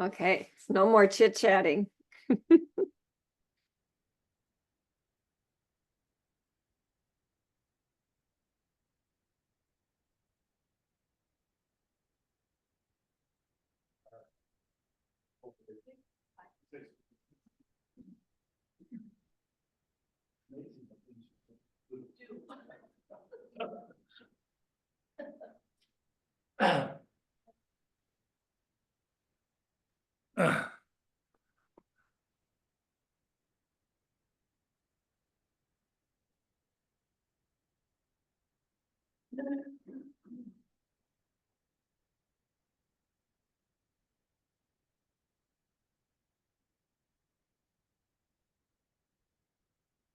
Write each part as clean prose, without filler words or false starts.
Okay, no more chit chatting.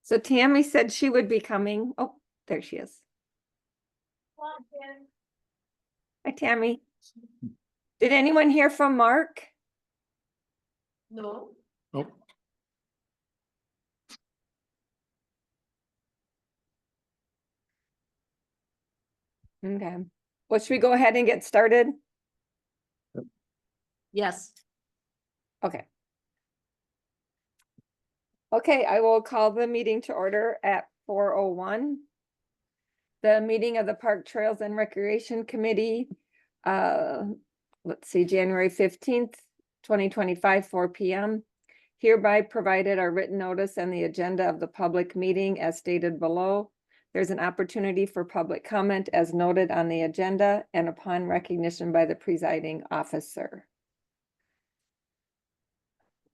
So Tammy said she would be coming. Oh, there she is. Hi, Tammy. Did anyone hear from Mark? No. Nope. Okay. Well, should we go ahead and get started? Yes. Okay. Okay, I will call the meeting to order at 4:01. The meeting of the Park Trails and Recreation Committee, let's see, January 15th, 2025, 4 p.m. Hereby provided our written notice and the agenda of the public meeting as stated below. There's an opportunity for public comment as noted on the agenda and upon recognition by the presiding officer.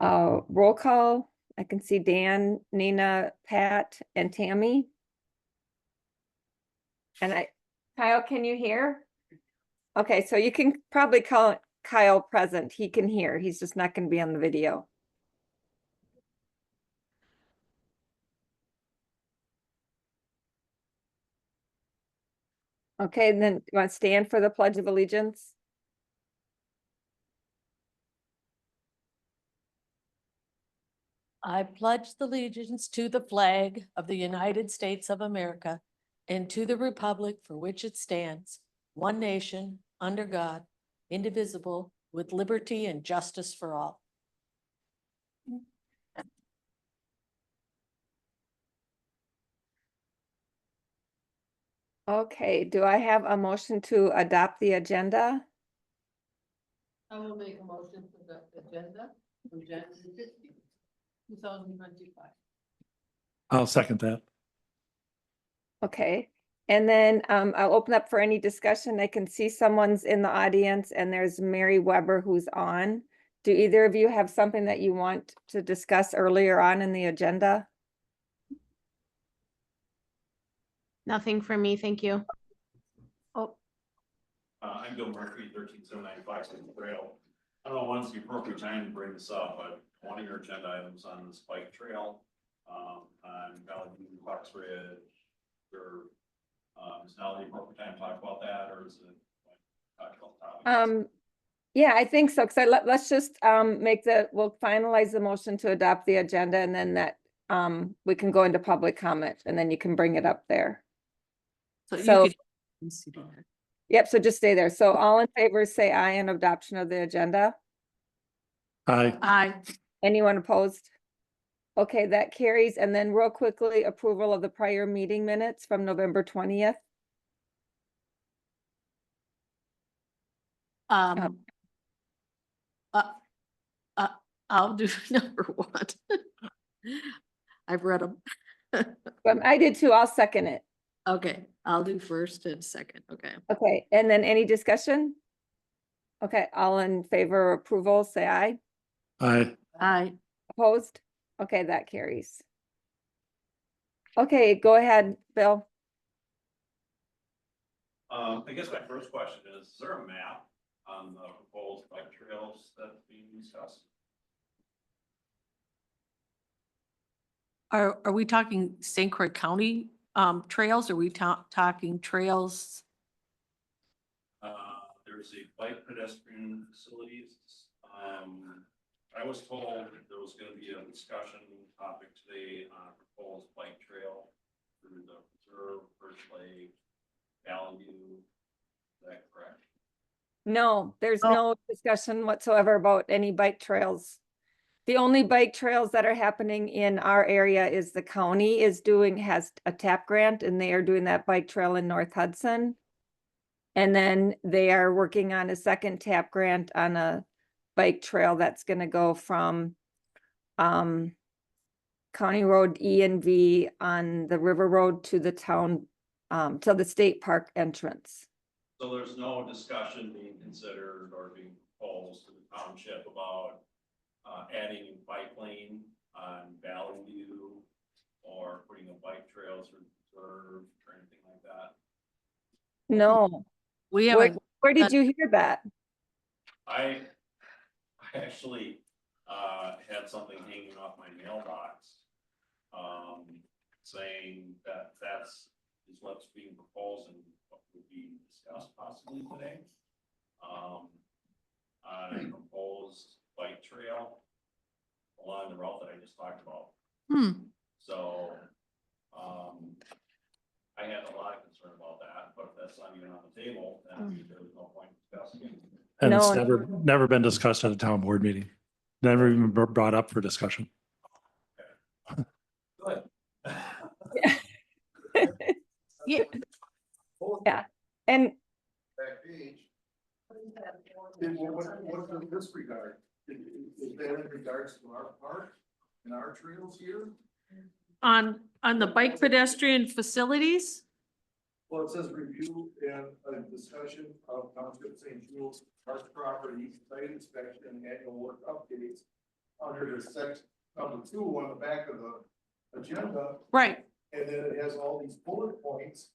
Roll call. I can see Dan, Nina, Pat, and Tammy. And Kyle, can you hear? Okay, so you can probably call Kyle present. He can hear. He's just not going to be on the video. Okay, then you want to stand for the Pledge of Allegiance? I pledge allegiance to the flag of the United States of America and to the republic for which it stands, one nation, under God, indivisible, with liberty and justice for all. Okay, do I have a motion to adopt the agenda? I will make a motion for the agenda from January 15th, 2025. I'll second that. Okay, and then I'll open up for any discussion. I can see someone's in the audience and there's Mary Weber who's on. Do either of you have something that you want to discuss earlier on in the agenda? Nothing for me, thank you. Oh, I'm Bill Murphy, 13795 Central Trail. I don't know when's the appropriate time to bring this up, but one of your agenda items on this bike trail, on Valley View, Fox Ridge, is now the appropriate time to talk about that, or is it? Talk about topics? yeah, I think so. Cause let's just we'll finalize the motion to adopt the agenda and then that we can go into public comment and then you can bring it up there. So- Yep, so just stay there. So all in favor, say aye on adoption of the agenda. Aye. Aye. Anyone opposed? Okay, that carries. And then real quickly, approval of the prior meeting minutes from November 20th. I'll do number one. I've read them. I did too. I'll second it. Okay, I'll do first and second. Okay. Okay, and then any discussion? Okay, all in favor of approval, say aye. Aye. Aye. Opposed? Okay, that carries. Okay, go ahead, Bill. I guess my first question is there a map on the proposed bike trails that's being discussed? Are we talking St. Croix County trails? Or are we talking trails? There's a bike pedestrian facilities. I was told there was gonna be a discussion topic today on a proposed bike trail through the preserve, First Lake, Valley View. Is that correct? No, there's Oh. no discussion whatsoever about any bike trails. The only bike trails that are happening in our area is the county has a TAP grant and they are doing that bike trail in North Hudson. And then they are working on a second TAP grant on a bike trail that's gonna go from County Road E and V on the River Road to the town, to the state park entrance. So there's no discussion being considered or being proposed to the township about adding a bike lane on Valley View or putting a bike trails reserve or anything like that. No, We where, haven't, where did you hear that? I actually had something hanging off my mailbox. Saying that is what's being proposed and what would be discussed possibly today. On a proposed bike trail along the route that I just talked about. So, I had a lot of concern about that, but if that's not even on the table, then there's no point discussing it. And it's No. never been discussed at a town board meeting. Never even brought up for discussion. Good. yeah, Yeah, and Back page. What does this regard? Is that in regards to our park and our trails here? on the bike pedestrian facilities, Well, it says review and a discussion of Township St. Jules Park property, site inspection and annual work updates. Under the section number 2 on the back of the agenda, right, and then it has all these bullet points.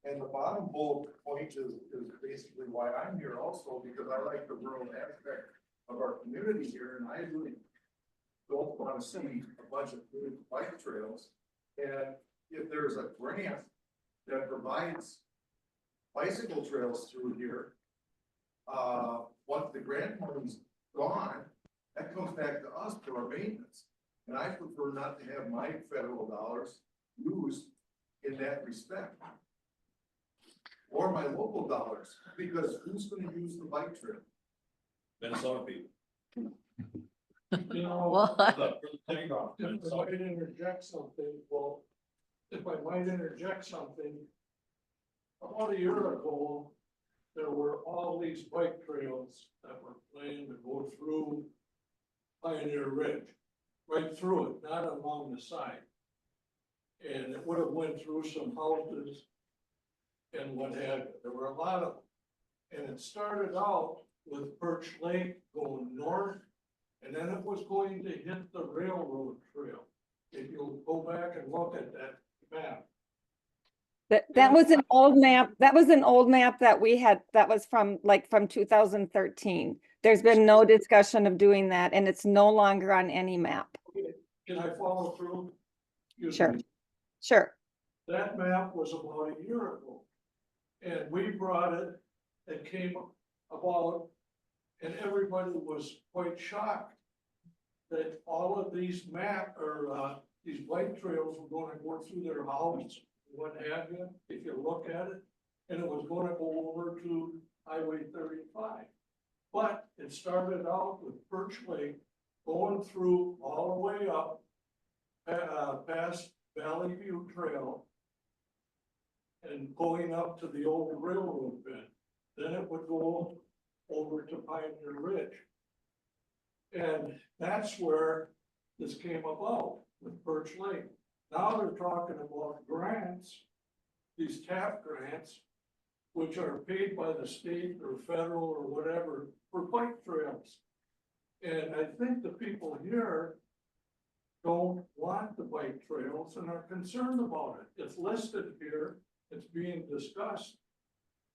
And the bottom bullet point is basically why I'm here also, because I like the rural aspect of our community here, and I really don't want to see a bunch of new bike trails. And if there's a grant that provides bicycle trails through here, once the grant money's gone, that comes back to us for our maintenance. And I prefer not to have my federal dollars used in that respect. Or my local dollars, because who's gonna use the bike trail? Minnesota people. You know, well, if I might interject something, well, if I might interject something. About a year ago, there were all these bike trails that were planned to go through Pioneer Ridge, right through it, not along the side. And it would have went through some houses and what have you. There were a lot of, and it started out with Birch Lake going north, and then it was going to hit the railroad trail. If you'll go back and look at that map. that was an old map, that we had, that was from 2013. There's been no discussion of doing that and it's no longer on any map. Can I follow through? Excuse Sure. me. Sure, That map was about a year ago. And we brought it, it came about, and everybody was quite shocked that all of these these bike trails were gonna go through their house, what have you, if you look at it, and it was gonna go over to Highway 35. But it started out with Birch Lake, going through all the way up, past Valley View Trail, and going up to the old railroad bed. Then it would go over to Pioneer Ridge. And that's where this came about with Birch Lake. Now they're talking about grants, these TAP grants, which are paid by the state or federal or whatever for bike trails. And I think the people here don't want the bike trails and are concerned about it. It's listed here, it's being discussed.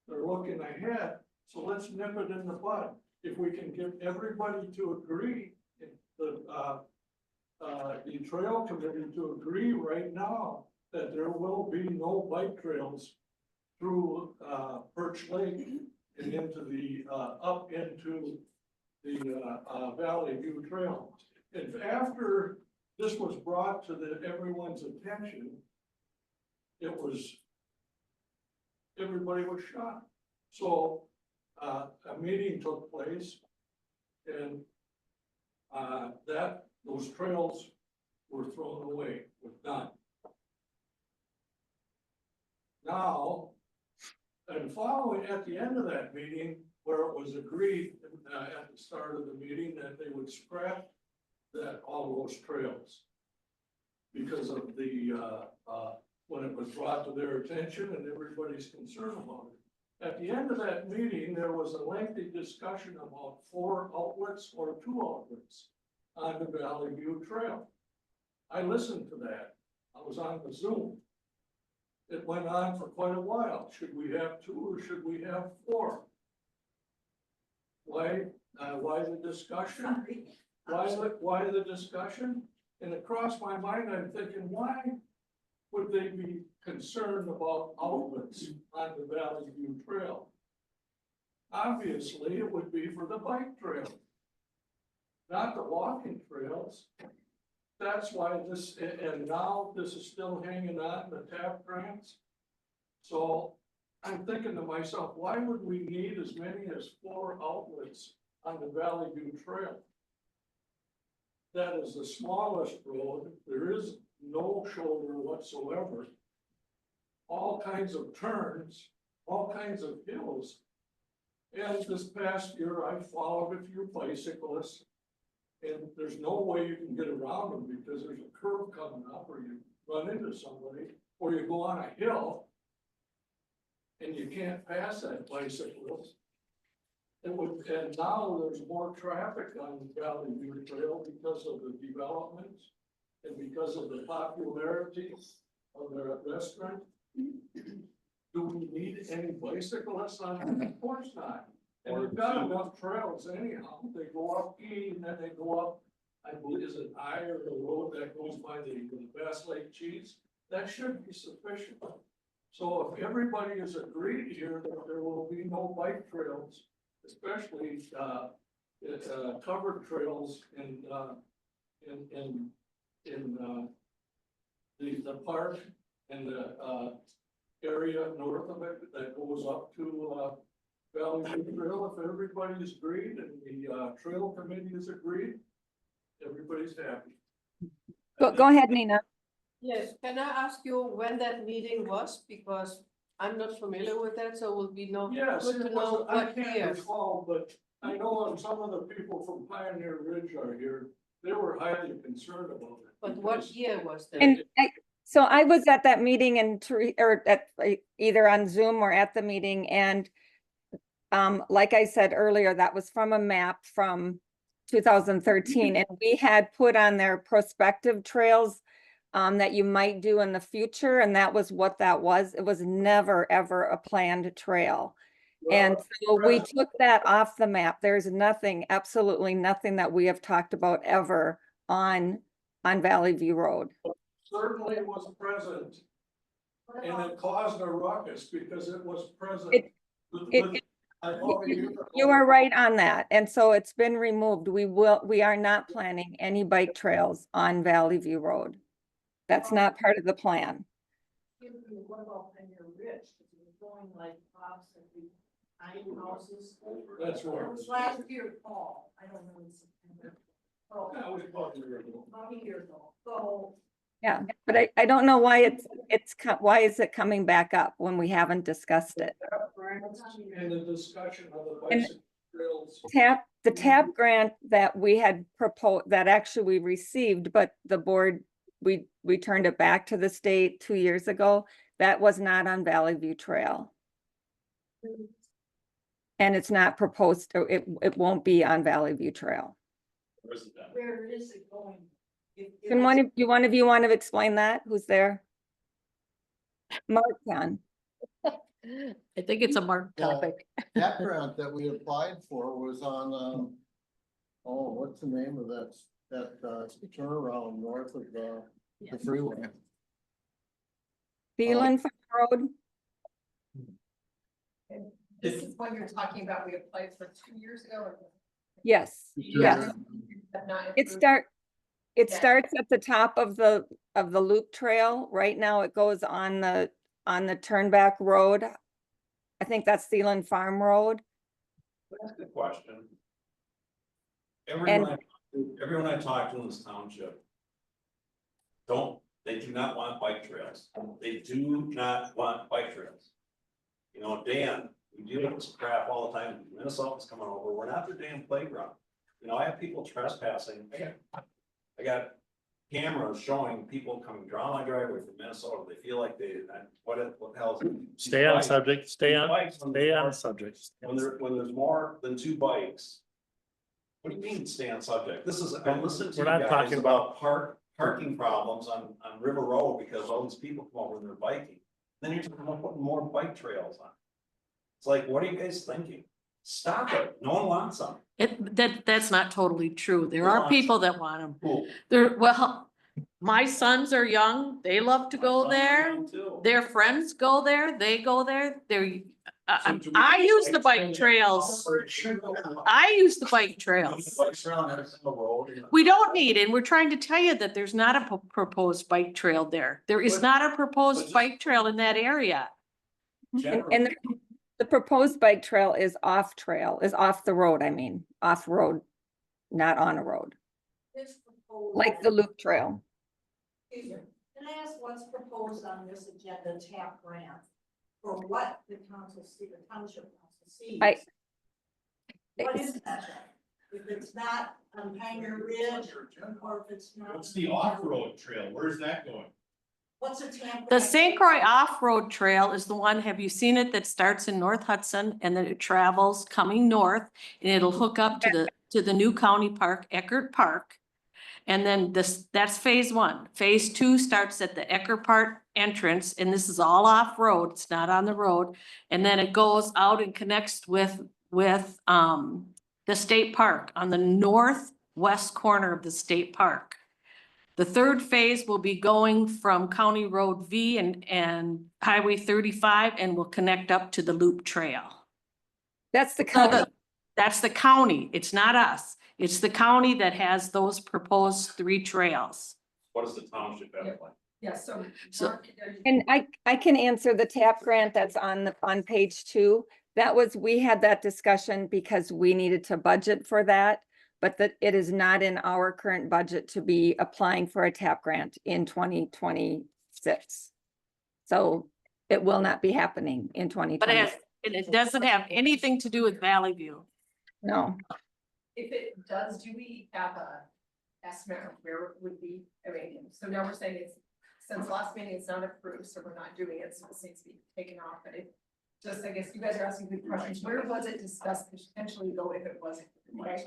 They're looking ahead, so let's nip it in the bud. If we can get everybody to agree, the trail committee to agree right now that there will be no bike trails through Birch Lake and into the up into the Valley View Trail. And after this was brought to everyone's attention, everybody was shocked. So a meeting took place. And, those trails were thrown away with none. Now, and following, at the end of that meeting, where it was agreed, at the start of the meeting, that they would scrap all those trails. Because of the, when it was brought to their attention and everybody's concerned about it. At the end of that meeting, there was a lengthy discussion about 4 outlets or 2 outlets on the Valley View Trail. I listened to that. I was on the Zoom. It went on for quite a while. Should we have 2 or should we have 4? Why the discussion? Why the discussion? And it crossed my mind, I'm thinking, why would they be concerned about outlets on the Valley View Trail? Obviously, it would be for the bike trail, not the walking trails. That's why this, and now this is still hanging on, the TAP grants. So I'm thinking to myself, why would we need as many as 4 outlets on the Valley View Trail? That is the smallest road. There is no shoulder whatsoever. All kinds of turns, all kinds of hills. And this past year, I followed a few bicyclists. And there's no way you can get around them because there's a curve coming up or you run into somebody, or you go on a hill. And you can't pass that bicyclist. And now there's more traffic on the Valley View Trail because of the developments and because of the popularity of the restaurant. Do we need any bicyclists on it? Of course not. And we've got enough trails anyhow. They go up E and then they go up, I believe, is it I or the road that goes by the Bass Lake Cheese? That should be sufficient. So if everybody is agreed here that there will be no bike trails, especially covered trails in the park and the area north of it that goes up to Valley View Trail, if everybody's agreed and the trail committee is agreed, everybody's happy. Go ahead, Nina. Yes, can I ask you when that meeting was? Because I'm not familiar with that, so it will be Yes, good to it know was, I what can't year. recall, but I know some of the people from Pioneer Ridge are here. They were highly concerned about it. But what because- year was that? And so I was at that meeting and or at either on Zoom or at the meeting, and like I said earlier, that was from a map from 2013, and we had put on there prospective trails that you might do in the future, and that was what that was. It was never, ever a planned trail. And so we took that off the map. There's nothing, absolutely nothing that we have talked about ever on Valley View Road. Certainly it was present. And it caused a ruckus because it was present. It- I know You are right on that. And so it's been removed. We are not planning any bike trails on Valley View Road. That's not part of the plan. What about Pioneer Ridge? Because it was going like Bob's and the tiny houses. That's where it was. last year, fall. I don't know. Oh, That was about a year ago. about a year ago. So Yeah, but I don't know why why is it coming back up when we haven't discussed it? In the discussion of the And- bicycle trails. The TAP grant that we had proposed, that actually we received, but the board, we turned it back to the state 2 years ago. That was not on Valley View Trail. And it's not proposed, or it won't be on Valley View Trail. Where is it then? where is it going? Can one of you want to explain that? Who's there? Mark can. I think it's a marked Yeah. topic. That grant that we applied for was on, oh, what's the name of that turnaround north of the freeway? Thielen Farm Road? This is what you're talking about, we applied for 2 years ago. or- Yes, yes. Have not It approved. it Yeah. starts at the top of the loop trail. Right now it goes on the Turnback Road. I think that's Thielen Farm Road. That's a good question. And- Everyone I talk to in this township. They do not want bike trails. They do not want bike trails. You know, Dan, we deal with this crap all the time. Minnesota's coming over. We're not their damn playground. You know, I have people trespassing. I got cameras showing people coming down my driveway from Minnesota. They feel like what the hell? is it? Stay on Bikes- subject, stay on, bikes on the stay on front. subject. When there's more than 2 bikes. What do you mean stay on subject? This is, I listened to We're you not guys talking about parking problems on River Road because all these people come over and they're biking. Then you're talking about putting more bike trails on. It's like, what are you guys thinking? Stop it. No one wants them. That's not totally true. There Who are wants people that want them. Cool. Well, my sons are young. They love to go there. Their friends go there. They go there. I use the bike trails. I use the bike trails. We don't need, and we're trying to tell you that there's not a proposed bike trail there. There is But- not a but proposed just- bike trail in that area. And the proposed bike trail is off the road, I mean, off road, not on a road, like the loop trail. Excuse me, can I ask what's proposed on this agenda, TAP grant? For what the council see, the township council sees? What is that? If it's not on Pioneer Ridge, or if it's not. What's the off-road trail? Where's that going? What's a TAP? The grant? St. Croix Off-Road Trail is the one, have you seen it, that starts in North Hudson and then it travels coming north and it'll hook up to the new county park, Eckert Park. And then that's phase 1. Phase 2 starts at the Eckert Park entrance, and this is all off-road, it's not on the road. And then it goes out and connects with the state park on the northwest corner of the state park. The 3rd phase will be going from County Road V and Highway 35 and will connect up to the Loop Trail. That's the No, county. That's the county, it's not us. It's the county that has those proposed 3 trails. What does the township have like? Yeah, so. So- Mark, And I can answer the TAP grant that's on page 2. We had that discussion because we needed to budget for that, but that it is not in our current budget to be applying for a TAP grant in 2026. So it will not be happening in But 2020. it doesn't have anything to do with Valley View. No, If it does, do we have a estimate of where it would be? I mean, so now we're saying it's, since last meeting, it's not approved, so we're not doing it, so this needs to be taken off, but it. Just, I guess you guys are asking good questions. Where was it discussed potentially though if it wasn't? Right?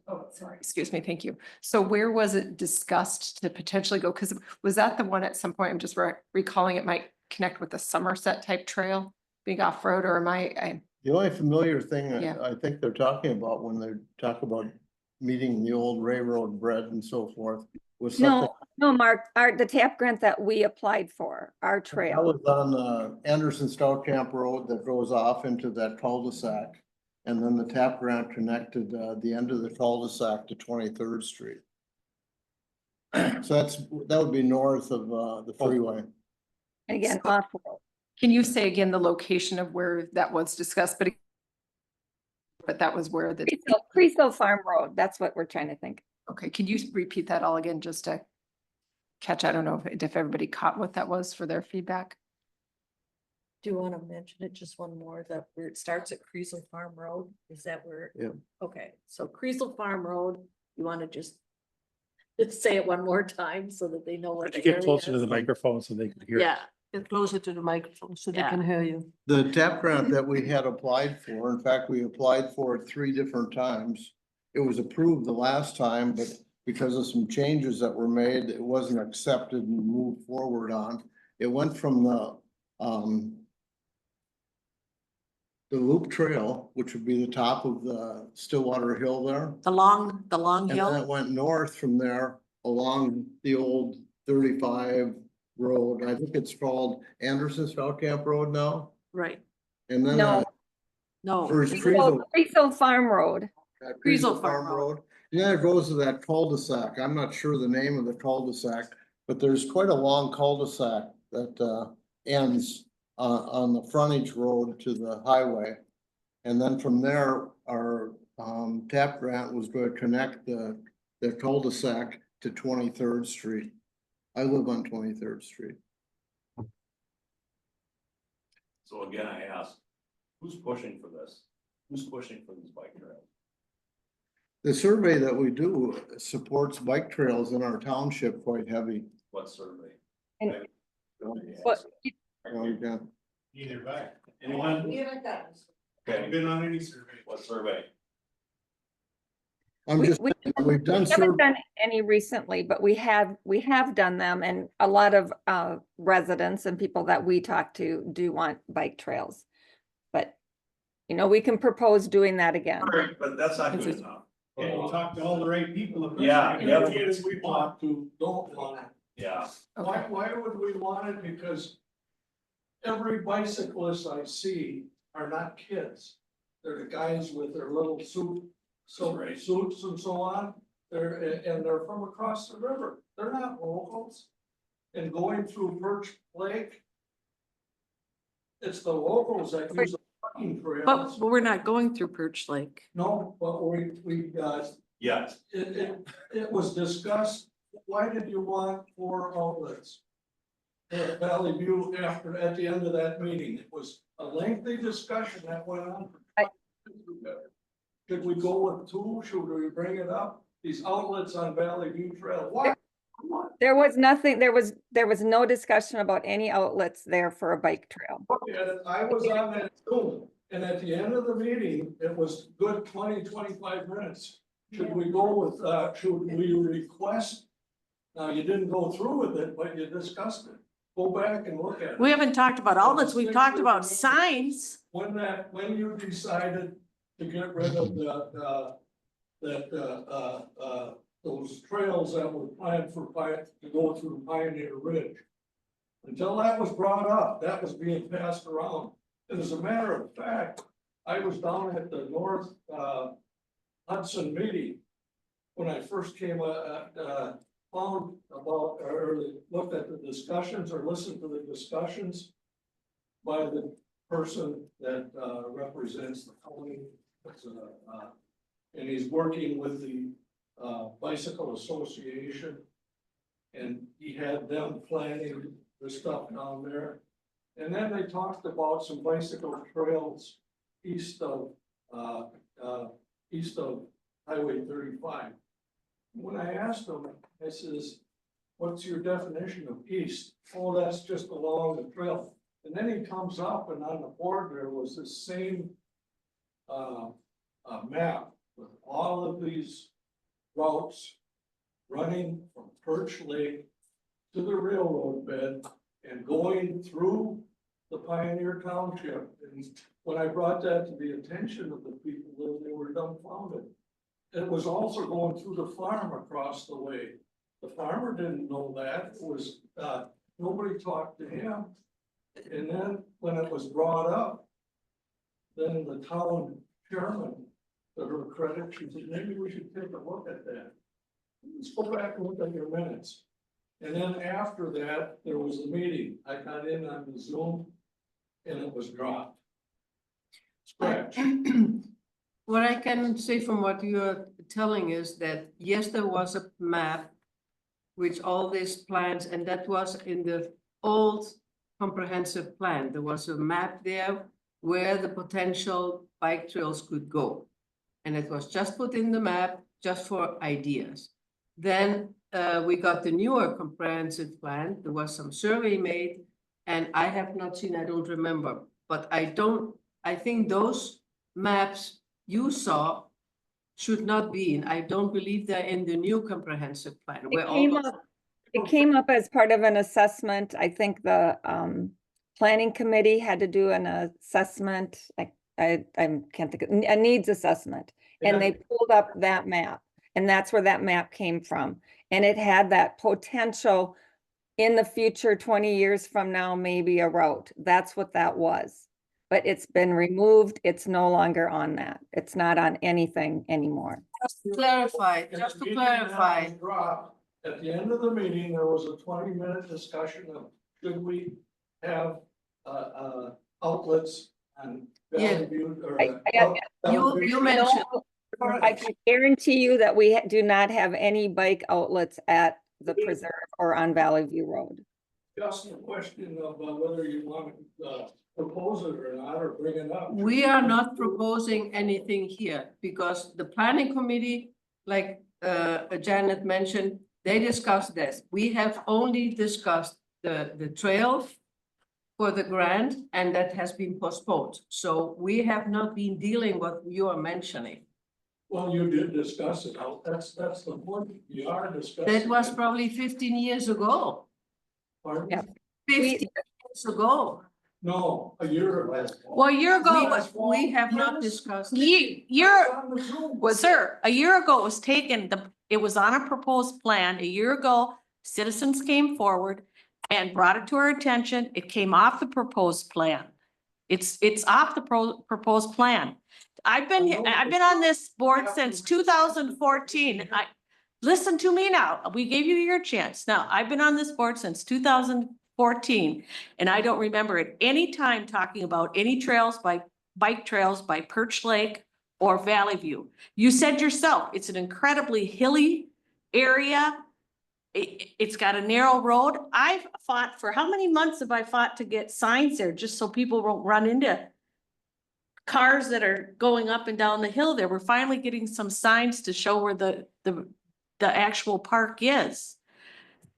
Oh, sorry. Excuse me, thank you. So where was it discussed to potentially go? Because was that the one at some point, I'm just recalling it might connect with the Somerset type trail, being off-road, or am I, The only familiar thing Yeah. I think they're talking about when they talk about meeting the old railroad bred and so forth was something. no, Mark, the TAP grant that we applied for, our That trail. was on Anderson Stout Camp Road that goes off into that cul-de-sac. And then the TAP grant connected the end of the cul-de-sac to 23rd Street. So that would be north of the freeway. And again, off-road. can you say again the location of where that was discussed? But that was where the, Creasville Farm Road, that's what we're trying to think. okay, can you repeat that all again just to catch? I don't know if everybody caught what that was for their feedback. Do you want to mention it just one more, that where it starts at Creasel Farm Road? Is that where? Yeah. Okay, so Creasel Farm Road, you want to just say it one more time so that they know where Could you the get closer to area the is? microphone so they can hear? Yeah, Get closer to the microphone so they Yeah. can hear you. The TAP grant that we had applied for, in fact, we applied for it 3 different times. It was approved the last time, but because of some changes that were made, it wasn't accepted and moved forward on. It went from the Loop Trail, which would be the top of the Stillwater Hill there. the long And then hill. it went north from there along the old 35 road. I think it's called Anderson Stout Camp Road now. Right, And then No. no. Or is Creasel- Creasville Farm Road. that Creasel Creasel Farm Road. Yeah, it goes to that cul-de-sac. I'm not sure the name of the cul-de-sac, but there's quite a long cul-de-sac that ends on the frontage road to the highway. And then from there, our TAP grant was going to connect the cul-de-sac to 23rd Street. I live on 23rd Street. So again, I ask, who's pushing for this? Who's pushing for these bike trails? The survey that we do supports bike trails in our township quite heavy. What survey? And- Nobody But asked. Yeah. Either way. Anyone? We haven't done this. Okay, Been on any survey. what survey? I'm We- just, we- we've done We haven't survey. done any recently, but we have done them, and a lot of residents and people that we talk to do want bike trails. But, you know, we can propose doing that again. Alright, but that's not good enough. And we talked to all the right people. Yeah, yeah. Everybody we talked to don't want it. Yeah, Why would we want it? Because every bicyclist I see are not kids. They're the guys with their little Right. suits and so on. They're from across the river. They're not locals. And going through Birch Lake, it's the locals that use the fucking But trails. we're not going through Perch Lake. No, but yeah, it was discussed, why did you want 4 outlets? At Valley View at the end of that meeting, it was a lengthy discussion that went on. Should we go with 2? Should we bring it up? These outlets on Valley View Trail, why? What? There was nothing, there was no discussion about any outlets there for a bike trail. And I was on that Zoom, and at the end of the meeting, it was good 20-25 minutes. Should we go with, should we request? Now, you didn't go through with it, but you discussed it. Go back and look at it. We haven't talked about outlets, we've talked about signs. When you decided to get rid of those trails that were planned to go through Pioneer Ridge. Until that was brought up, that was being passed around. And as a matter of fact, I was down at the North Hudson meeting when I first came, found about, or looked at the discussions or listened to the discussions by the person that represents the county. And he's working with the Bicycle Association. And he had them planning the stuff down there. And then they talked about some bicycle trails east of Highway 35. When I asked him, I says, what's your definition of east? Oh, that's just along the trail. And then he comes up and on the board, there was this same map with all of these routes running from Perch Lake to the railroad bed and going through the Pioneer Township. And when I brought that to the attention of the people, they were dumbfounded. It was also going through the farm across the way. The farmer didn't know that. It was, nobody talked to him. And then when it was brought up, then the town chairman, to her credit, she said, maybe we should take a look at that. Let's go back and look at your minutes. And then after that, there was a meeting. I got in on the Zoom and it was dropped. Scratch. What I can say from what you are telling is that, yes, there was a map with all these plans, and that was in the old comprehensive plan. There was a map there where the potential bike trails could go. And it was just put in the map just for ideas. Then we got the newer comprehensive plan. There was some survey made, and I have not seen, I don't remember, but I think those maps you saw should not be in. I don't believe they're in the new comprehensive plan. where all those- It came up as part of an assessment. I think the planning committee had to do an assessment. I can't think of, a needs assessment. And they pulled up that map, and that's where that map came from. And it had that potential in the future, 20 years from now, maybe a route. That's what that was. But it's been removed. It's no longer on that. It's not on anything anymore. Just to clarify, And just the to meeting that clarify, was dropped, at the end of the meeting, there was a 20-minute discussion of should we have outlets on Yeah. Valley View or, I got- You mentioned, I can guarantee you that we do not have any bike outlets at the preserve or on Valley View Road. Just a question of whether you want to propose it or not, or bring it up. we are not proposing anything here because the planning committee, like Janet mentioned, they discussed this. We have only discussed the trail for the grant, and that has been postponed. So we have not been dealing what you are mentioning. Well, you did discuss it. That's the point. You are discussing. That was it. probably 15 years ago. Pardon? Yeah. 15 years ago. No, a year ago. Well, a year ago, We have not discussed. sir, a year ago it was taken, it was on a proposed plan. A year ago, citizens came forward and brought it to our attention. It came off the proposed plan. It's off the proposed plan. I've been on this board since 2014. Listen to me now. We gave you your chance. Now, I've been on this board since 2014, and I don't remember at any time talking about any trails bike trails by Perch Lake or Valley View. You said yourself, it's an incredibly hilly area. It's got a narrow road. I've fought for, how many months have I fought to get signs there just so people won't run into cars that are going up and down the hill there? We're finally getting some signs to show where the actual park is.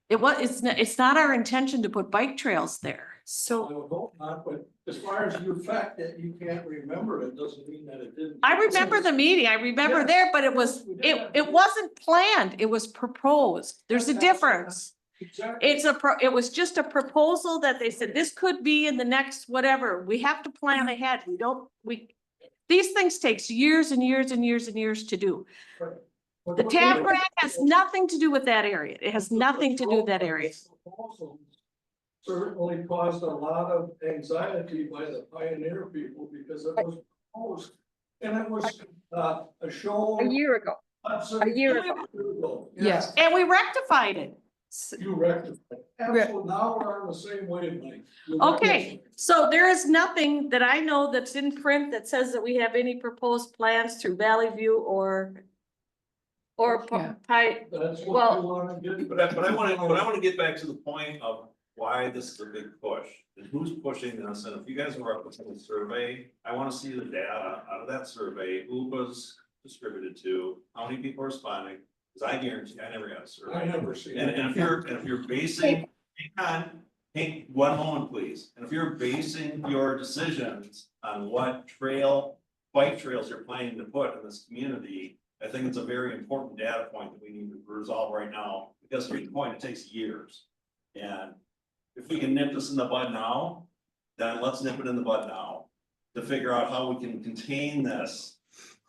It's not our intention to put bike trails there. I would hope not, but as far as your fact that you can't remember it, doesn't mean that it didn't. I remember the meeting. I remember Yes. there, but it wasn't planned. It was proposed. There's a difference. Exactly. It was just a proposal that they said, this could be in the next whatever. We have to plan ahead. These things takes years and years and years and years to do. The TAP grant has nothing to do with that area. It has nothing to do with that area. Certainly caused a lot of anxiety by the pioneer people because it was proposed. And it was a show. A year ago. A year ago. Yes. And we rectified it. You rectified. Absolutely. Now we're on the same wavelength. You Okay, so there is nothing that I know that's in print that says that we have any proposed plans through Valley View or Yeah. That's what Well- you want to get. But I want to get back to the point of why this is a big push and who's pushing this. And if you guys were up with the survey, I want to see the data out of that survey, who was distributed to, how many people are responding. Because I guarantee I never got a survey. I never see And it. if you're basing, take one moment, please. And if you're basing your decisions on what bike trails you're planning to put in this community, I think it's a very important data point that we need to resolve right now, because to your point, it takes years. And if we can nip this in the bud now, then let's nip it in the bud now to figure out how we can contain this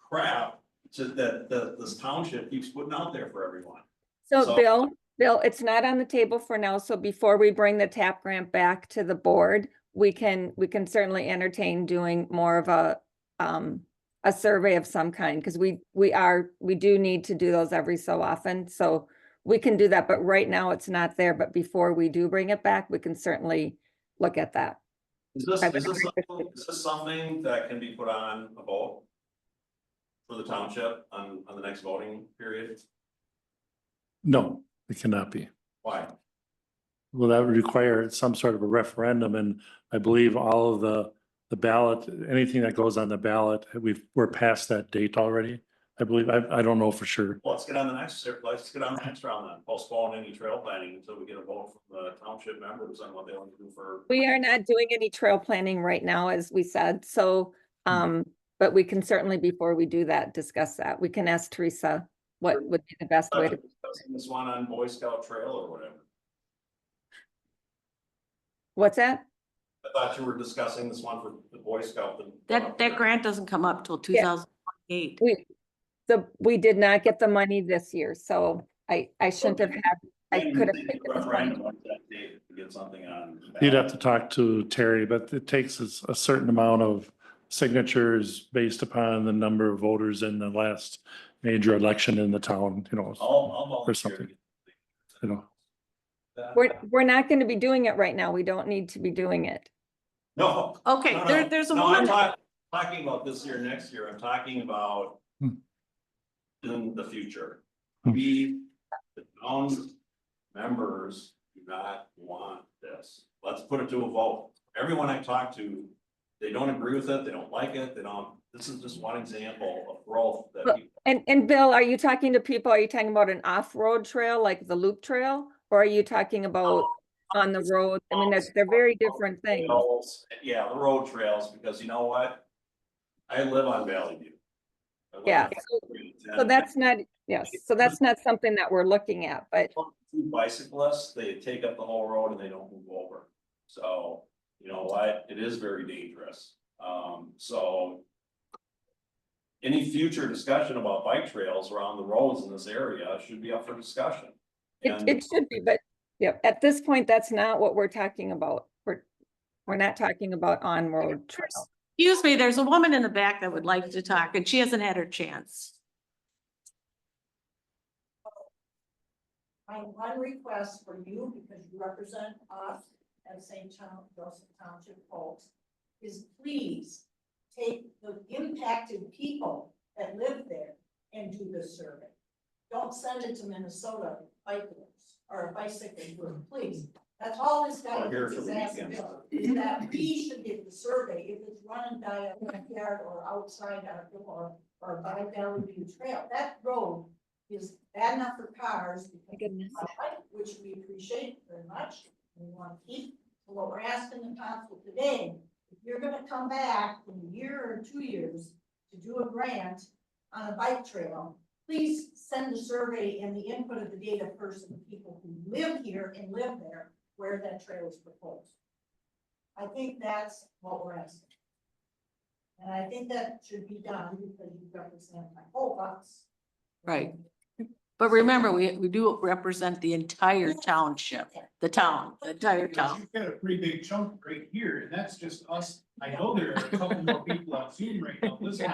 crap that this township keeps putting out there for everyone. So So- Bill, it's not on the table for now, so before we bring the TAP grant back to the board, we can certainly entertain doing more of a survey of some kind, because we do need to do those every so often, so we can do that, but right now it's not there, but before we do bring it back, we can certainly look at that. Is this something that can be put on a vote for the township on the next voting period? No, it cannot be. Why? Well, that would require some sort of a referendum, and I believe all of the ballot, anything that goes on the ballot, we're past that date already. I believe, I don't know for sure. Well, let's get on the next round then, postpone any trail planning until we get a vote from the township members on what they want to do for. We are not doing any trail planning right now, as we said, so, but we can certainly, before we do that, discuss that. We can ask Teresa what would be the best way to. Discussing this one on Boy Scout Trail or whatever. What's that? I thought you were discussing this one for the Boy Scout. That grant doesn't come up till 2028. We did not get the money this year, so I shouldn't have had, I could have. taken this money. Referendum on that date to get something on. You'd have to talk to Terry, but it takes a certain amount of signatures based upon the number of voters in the last major election in the town, I'll volunteer to something. get that. We're not gonna be doing it right now. We don't need to be doing it. No. Okay, no, no. there's a No, I'm woman. talking, talking about this year, next year, I'm talking about in the future. We, the town members do not want this. Let's put it to a vote. Everyone I talk to, they don't agree with it, they don't like it, they don't, this is just one example of growth that Well, people. And Bill, are you talking to people, are you talking about an off-road trail like the loop trail? Or are you talking about on the road? I mean, they're very different things. Trails, yeah, the road trails, because you know what? I live on Valley View. I live Yeah, on so that's not, yes, so that's not something that we're looking at, but Two bicyclists, they take up the whole road and they don't move over. So, you know what, it is very dangerous. So. Any future discussion about bike trails around the roads in this area should be up for discussion. And it should be, but yeah, at this point, that's not what we're talking about. We're not talking about on-road trail. Excuse me, there's a woman in the back that would like to talk and she hasn't had her chance. My one request for you, because you represent us as St. Joseph Township folks, is please take the impacted people that live there and do the survey. Don't send it to Minnesota bikers or bicycle group, please. That's all this guy I'm here is for the asking, weekend. is that we should get the survey if it's running by a backyard or outside our door or by Valley View Trail. That road is bad enough for cars, because Goodness. which we appreciate very much. We want to keep. So what we're asking the council today, if you're gonna come back in a year or 2 years to do a grant on a bike trail, please send the survey and the input of the data person, the people who live here and live there, where that trail is proposed. I think that's what we're asking. And I think that should be done because you represent my whole box. Right. But remember, we do represent the entire township, the entire town. You've got a pretty big chunk right here, and that's just us. I know there are a couple more people on Zoom right now listening.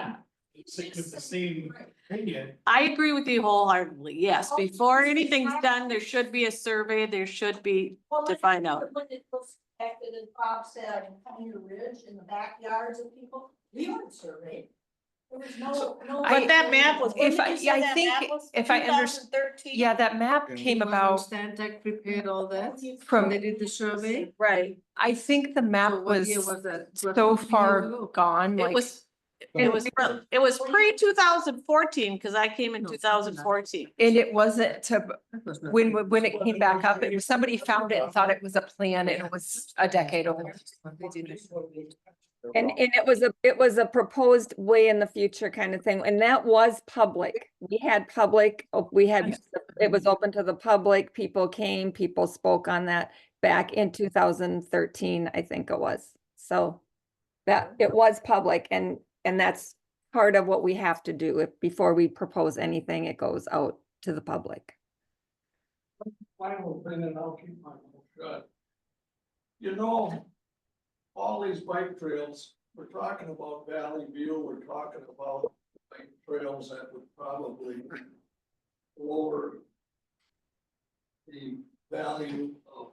With the same opinion. I agree with you wholeheartedly. Yes, before anything's done, there should be a survey. There should be to find out. When it was acted, as Bob said, in Pioneer Ridge, in the backyards of people, we weren't surveyed. There was no. But that map was. If I- when did you yeah, say I that think map was? if I underst- 2013? Yeah, that map came Wasn't about Stantec prepared all that from- when they did the survey? Right. I think the map So what year was was that? Was so 50 years far ago? gone, It like, was pre 2014 because I came in No, 2014. and it wasn't to, That was not- when it came back up, it was somebody found it and thought it was a plan and it was a decade old. And it was a proposed way in the future kind of thing, and that was public. We had public, it was open to the public, people came, people spoke on that back in 2013, I think it was. So that, it was public, and that's part of what we have to do. If before we propose anything, it goes out to the public. Final thing, and I'll keep my mouth shut. You know, all these bike trails, we're talking about Valley View, we're talking about bike trails that would probably lower the value of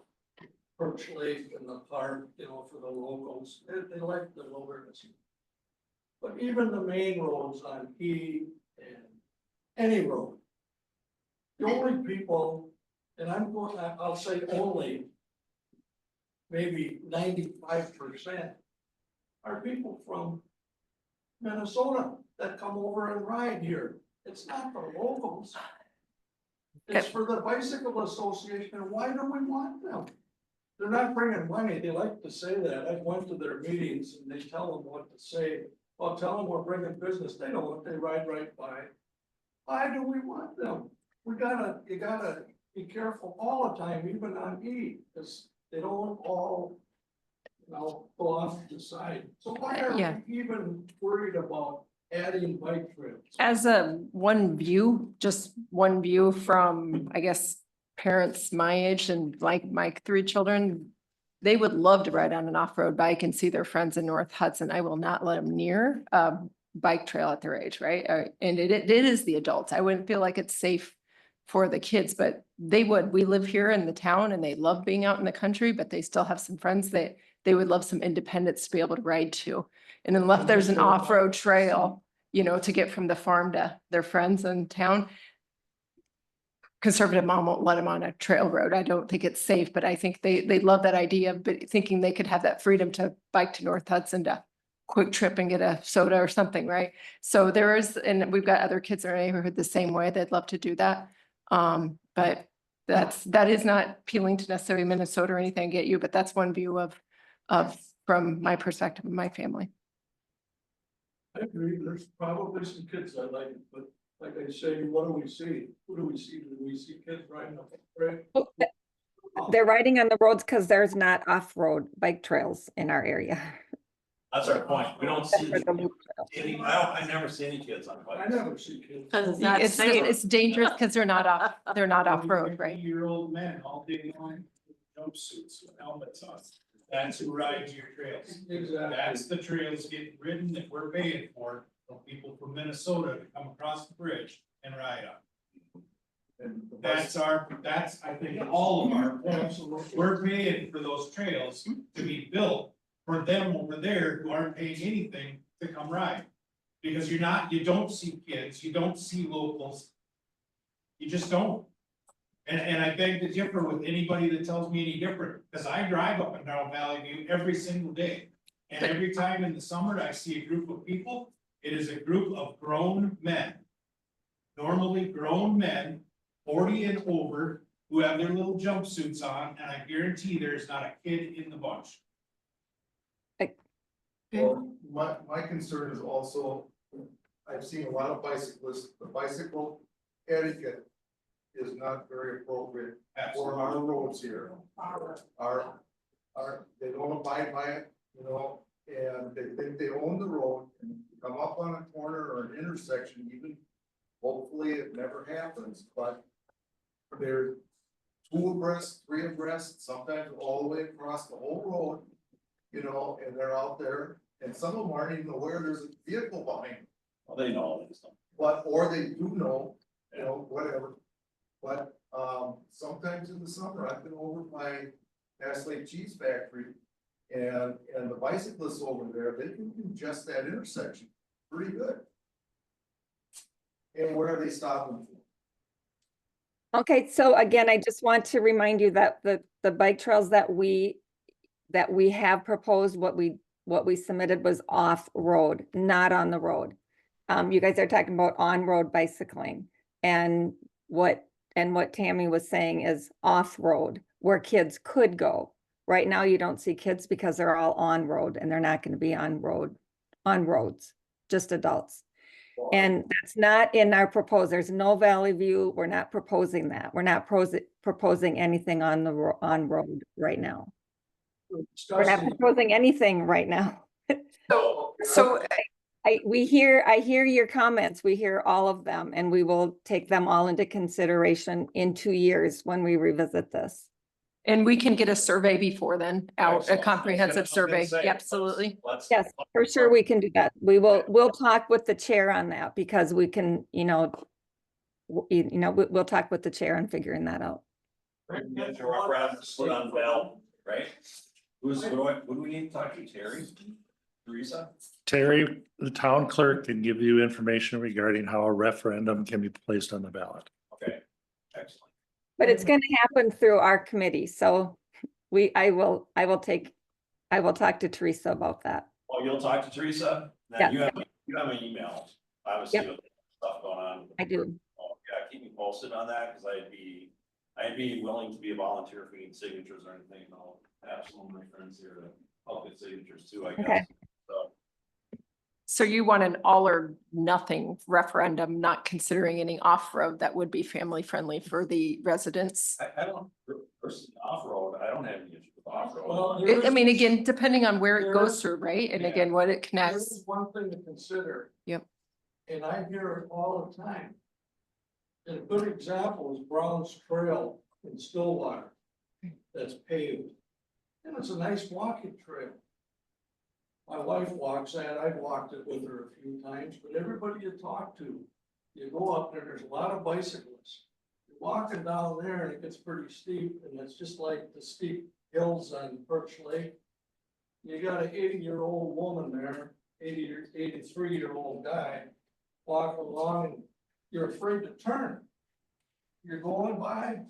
Perch Lake and the park, you know, for the locals. They like the wilderness. But even the main roads on E and any road, the only people, and I'll say only, maybe 95% are people from Minnesota that come over and ride here. It's not the locals. It's for the Bicycle Association, and why do we want them? They're not bringing money, they like to say that. I went to their meetings and they tell them what to say. Well, tell them we're bringing business, they don't want, they ride right by. Why do we want them? You gotta be careful all the time, even on E, because they don't all, you know, go off to the side. So why are Yeah. we even worried about adding bike trails? As a just one view from, I guess, parents my age and like my 3 children, they would love to ride on an off-road bike and see their friends in North Hudson. I will not let them near a bike trail at their age, right? And it is the adults. I wouldn't feel like it's safe for the kids, but they would. We live here in the town and they love being out in the country, but they still have some friends that they would love some independence to be able to ride to. And unless there's an off-road trail, you know, to get from the farm to their friends in town. Conservative mom won't let them on a trail road. I don't think it's safe, but I think they love that idea, but thinking they could have that freedom to bike to North Hudson to quick trip and get a soda or something, right? So there is, and we've got other kids in our neighborhood the same way. They'd love to do that. But that is not appealing to necessarily Minnesota or anything get you, but that's one view of from my perspective of my family. I agree, there's probably some kids that like it, but like I say, what do we see? Who do we see? Do we see kids riding up, right? Well, they're riding on the roads because there's not off-road bike trails in our area. That's our point. We don't Except see for the loop trail. any, I never see any kids on I bikes. never see kids. Cause it's not It's just, safe. it's dangerous because they're not off-road, right? Year-old men all day long, jumpsuits with helmets on. That's who rides your trails. Exactly. That's the trails getting ridden that we're paying for people from Minnesota to come across the bridge and ride on. And the That's I think all of our points. We're paying for those trails to be built for them over there who aren't paying anything to come ride. Because you don't see kids, you don't see locals. You just don't. And I beg to differ with anybody that tells me any different, because I drive up and down Valley View every single day. And every time in the summer I see a group of people, it is a group of grown men. Normally grown men, 40 and over, who have their little jumpsuits on, and I guarantee there's not a kid in the bunch. Well, my concern is also, I've seen a lot of bicyclists, the bicycle etiquette is not very appropriate for our roads here. They don't abide by it, you know, and they think they own the road, and come up on a corner or an intersection even, hopefully it never happens, but they're 2 abreast, 3 abreast, sometimes all the way across the whole road, you know, and they're out there, and some of them aren't even aware there's a vehicle behind them. Well, they know all this stuff. But, or they do know, you know, whatever. But, sometimes in the summer, I've been over by Cass Lake Cheese Factory. And the bicyclists over there, they can congest that intersection pretty good. And where are they stopping for? Okay, so again, I just want to remind you that the bike trails that we have proposed, what we submitted was off-road, not on the road. You guys are talking about on-road bicycling, and what Tammy was saying is off-road, where kids could go. Right now, you don't see kids because they're all on-road, and they're not going to be on roads, just adults. And that's not in our proposal. There's no Valley View. We're not proposing that. We're not proposing anything on road right now. We're not proposing anything right now. So I hear your comments. We hear all of them, and we will take them all into consideration in 2 years when we revisit this. and we can get a survey before then, a Excellent. comprehensive survey. Say, Absolutely. Yes, for sure, we can do that. We'll talk with the chair on that, because we can, we'll talk with the chair on figuring that out. Get your referendum put on bell, right? What do we need to talk to, Terry? Teresa? Terry, the town clerk can give you information regarding how a referendum can be placed on the ballot. Okay, excellent. But it's gonna happen through our committee, so I will talk to Teresa about that. Well, you'll talk to Teresa? Yeah. Then you have an email, obviously, Yep. with stuff going on. I do. Oh, yeah, keep me posted on that, because I'd be willing to be a volunteer if we need signatures or anything. I'll have some of my friends here to help get signatures too, I guess. Okay. So, So you want an all or nothing referendum, not considering any off-road that would be family friendly for the residents? I don't, personally, off-road, I don't have any issue with off-road. Well, I mean, again, depending on where it goes through, right? And Yeah. again, what it There's connects. one thing to consider. Yep. And I hear it all the time. And a good example is Brown's Trail in Stillwater. That's paved. And it's a nice walking trail. My wife walks that, I've walked it with her a few times, but everybody you talk to, you go up there, there's a lot of bicyclists. You're walking down there and it gets pretty steep, and it's just like the steep hills on Birch Lake. You got an 80-year-old woman there, 80 or 83-year-old guy walking along and you're afraid to turn. You're going by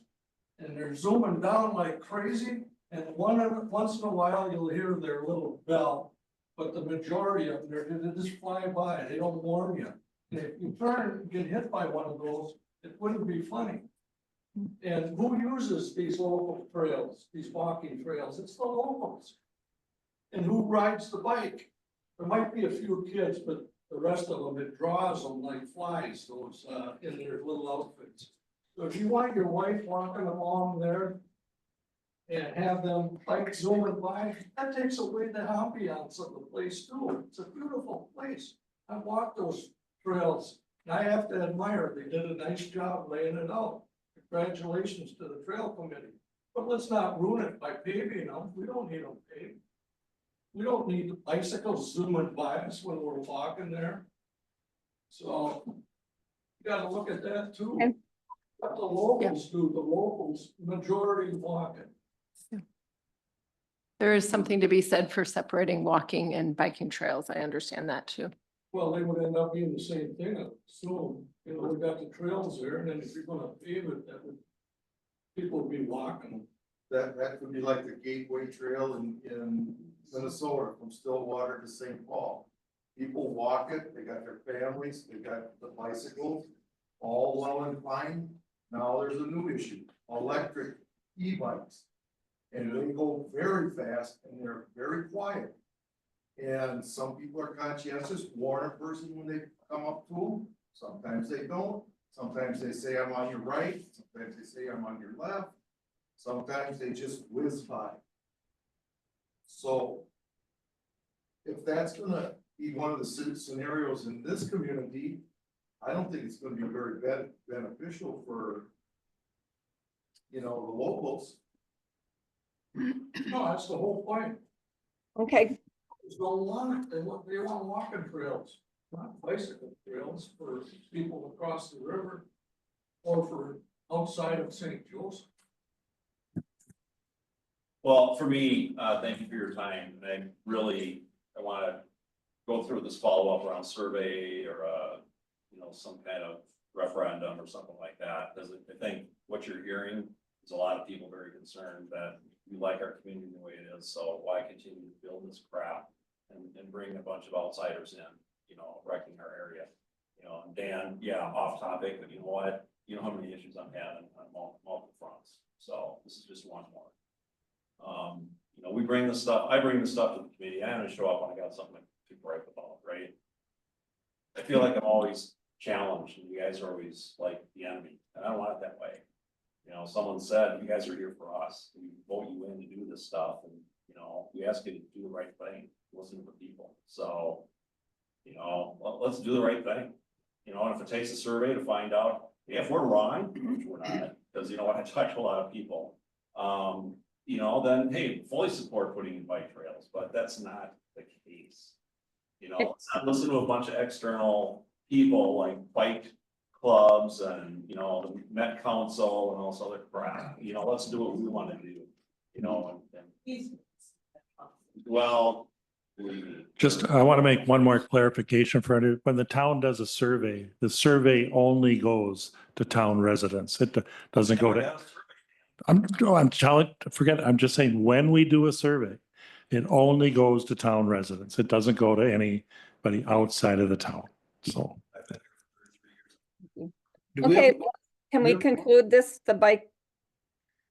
and they're zooming down like crazy, and once in a while you'll hear their little bell. But the majority of them, they just fly by, they don't warn you. And if you turn and get hit by one of those, it wouldn't be funny. And who uses these local trails, these walking trails? It's the locals. And who rides the bike? There might be a few kids, but the rest of them, it draws them like flies, those, in their little outfits. So if you want your wife walking along there and have them bike zooming by, that takes away the ambiance of the place too. It's a beautiful place. I walked those trails, and I have to admire, they did a nice job laying it out. Congratulations to the trail committee. But let's not ruin it by paving them. We don't need them paved. We don't need the bicycles zooming by us when we're walking there. So you gotta look at that too. Okay. What the locals do, the locals, majority walking. There is something to be said for separating walking and biking trails. I understand that too. Well, they would end up being the same thing, I assume. You know, we got the trails there, and then if you're gonna pave it, that would, people would be walking. That would be like the Gateway Trail in Minnesota from Stillwater to St. Paul. People walk it, they got their families, they got the bicycles, all well and fine. Now there's a new issue, electric e-bikes. And they go very fast and they're very quiet. And some people are conscientious, warn a person when they come up to them. Sometimes they don't. Sometimes they say, I'm on your right. Sometimes they say, I'm on your left. Sometimes they just whiz by. So if that's gonna be one of the scenarios in this community, I don't think it's gonna be very beneficial for, you know, the locals. No, that's the whole point. Okay, They don't want it, they want walking trails, not bicycle trails for people across the river. Or for outside of St. Joseph. Well, for me, thank you for your time, and I wanna go through this follow-up around survey or, you know, some kind of referendum or something like that, because I think what you're hearing is a lot of people very concerned that we like our community the way it is, so why continue to build this crap and bring a bunch of outsiders in, you know, wrecking our area? You know, and Dan, yeah, off topic, but you know what? You know how many issues I'm having on multiple fronts, so this is just one more. You know, we bring this stuff, I bring this stuff to the committee, I only show up when I got something to gripe about, right? I feel like I'm always challenged, and you guys are always like the enemy, and I don't want it that way. You know, someone said, you guys are here for us, we vote you in to do this stuff, and, you know, we ask you to do the right thing, listen to the people, so. You know, let's do the right thing, you know, and if it takes a survey to find out, if we're wrong, which we're not, because you know what, I talk to a lot of people. You know, then, hey, fully support putting in bike trails, but that's not the case. You know, let's not listen to a bunch of external people like bike clubs and, you know, the Met Council and all this other crap, you know, let's do what we want to do, you know, and well. Just, I want to make one more clarification for any, when the town does a survey, the survey only goes to town residents. It doesn't go to, I'm telling, forget, I'm just saying, when we do a survey, it only goes to town residents. It doesn't go to anybody outside of the town, so. okay, can we conclude this, the bike?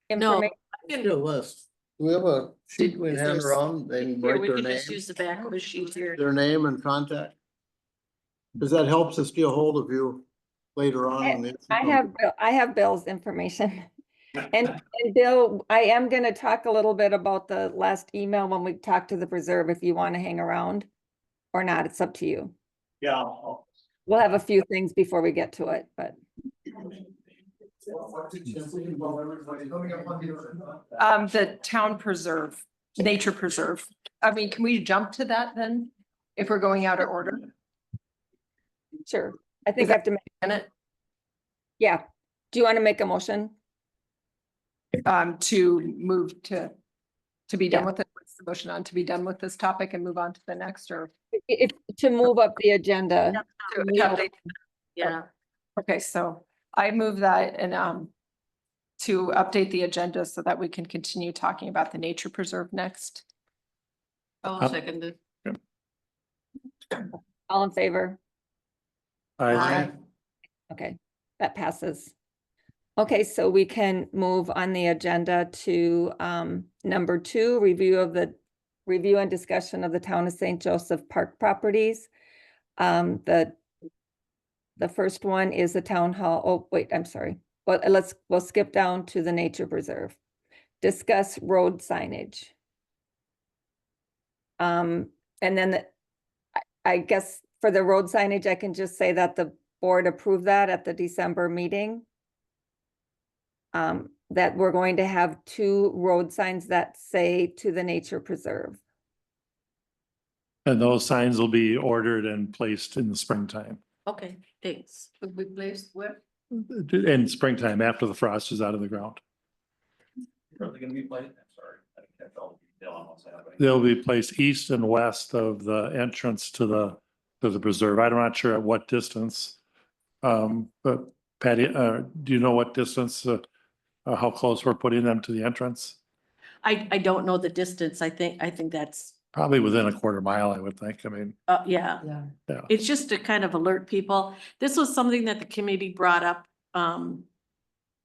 No. information? Get a list. Do we have a sheet we Is hand there- around, they can Here, write we their can name, just use the back of the sheet here. their name and contact? Cause that helps us get a hold of you later on. when the- I have Bill's information. And Bill, I am gonna talk a little bit about the last email when we talked to the preserve, if you want to hang around or not, it's up to you. Yeah. We'll have a few things before we get to it, but The town preserve, nature preserve. I mean, can we jump to that then? If we're going out of order? sure. I think I have to, And do you want to make a motion? to move to To be done Yeah. with it, what's the motion on to be done with this topic and move on to the next or? If, to move up the agenda. To Yeah. update? Yeah. Okay, so I move that and to update the agenda so that we can continue talking about the nature preserve next. I will second it. All in favor? I, Okay, that passes. Okay, so we can move on the agenda to number 2, review and discussion of the Town of St. Joseph Park properties. The first one is the town hall. Oh, wait, I'm sorry. Well, we'll skip down to the nature preserve. Discuss road signage. And then I guess for the road signage, I can just say that the board approved that at the December meeting. That we're going to have 2 road signs that say to the nature preserve. and those signs will be ordered and placed in the springtime. Okay, thanks. Will be placed where? In springtime, after the frost is out of the ground. Are they gonna be playing? I'm sorry, I didn't catch all the detail on what's happening. They'll be placed east and west of the entrance to the preserve. I'm not sure at what distance. But Patty, do you know what distance, how close we're putting them to the entrance? I don't know the distance. I think that's, Probably within a quarter mile, I would think. I mean, yeah. Yeah. It's just to kind of alert people. This was something that the committee brought up,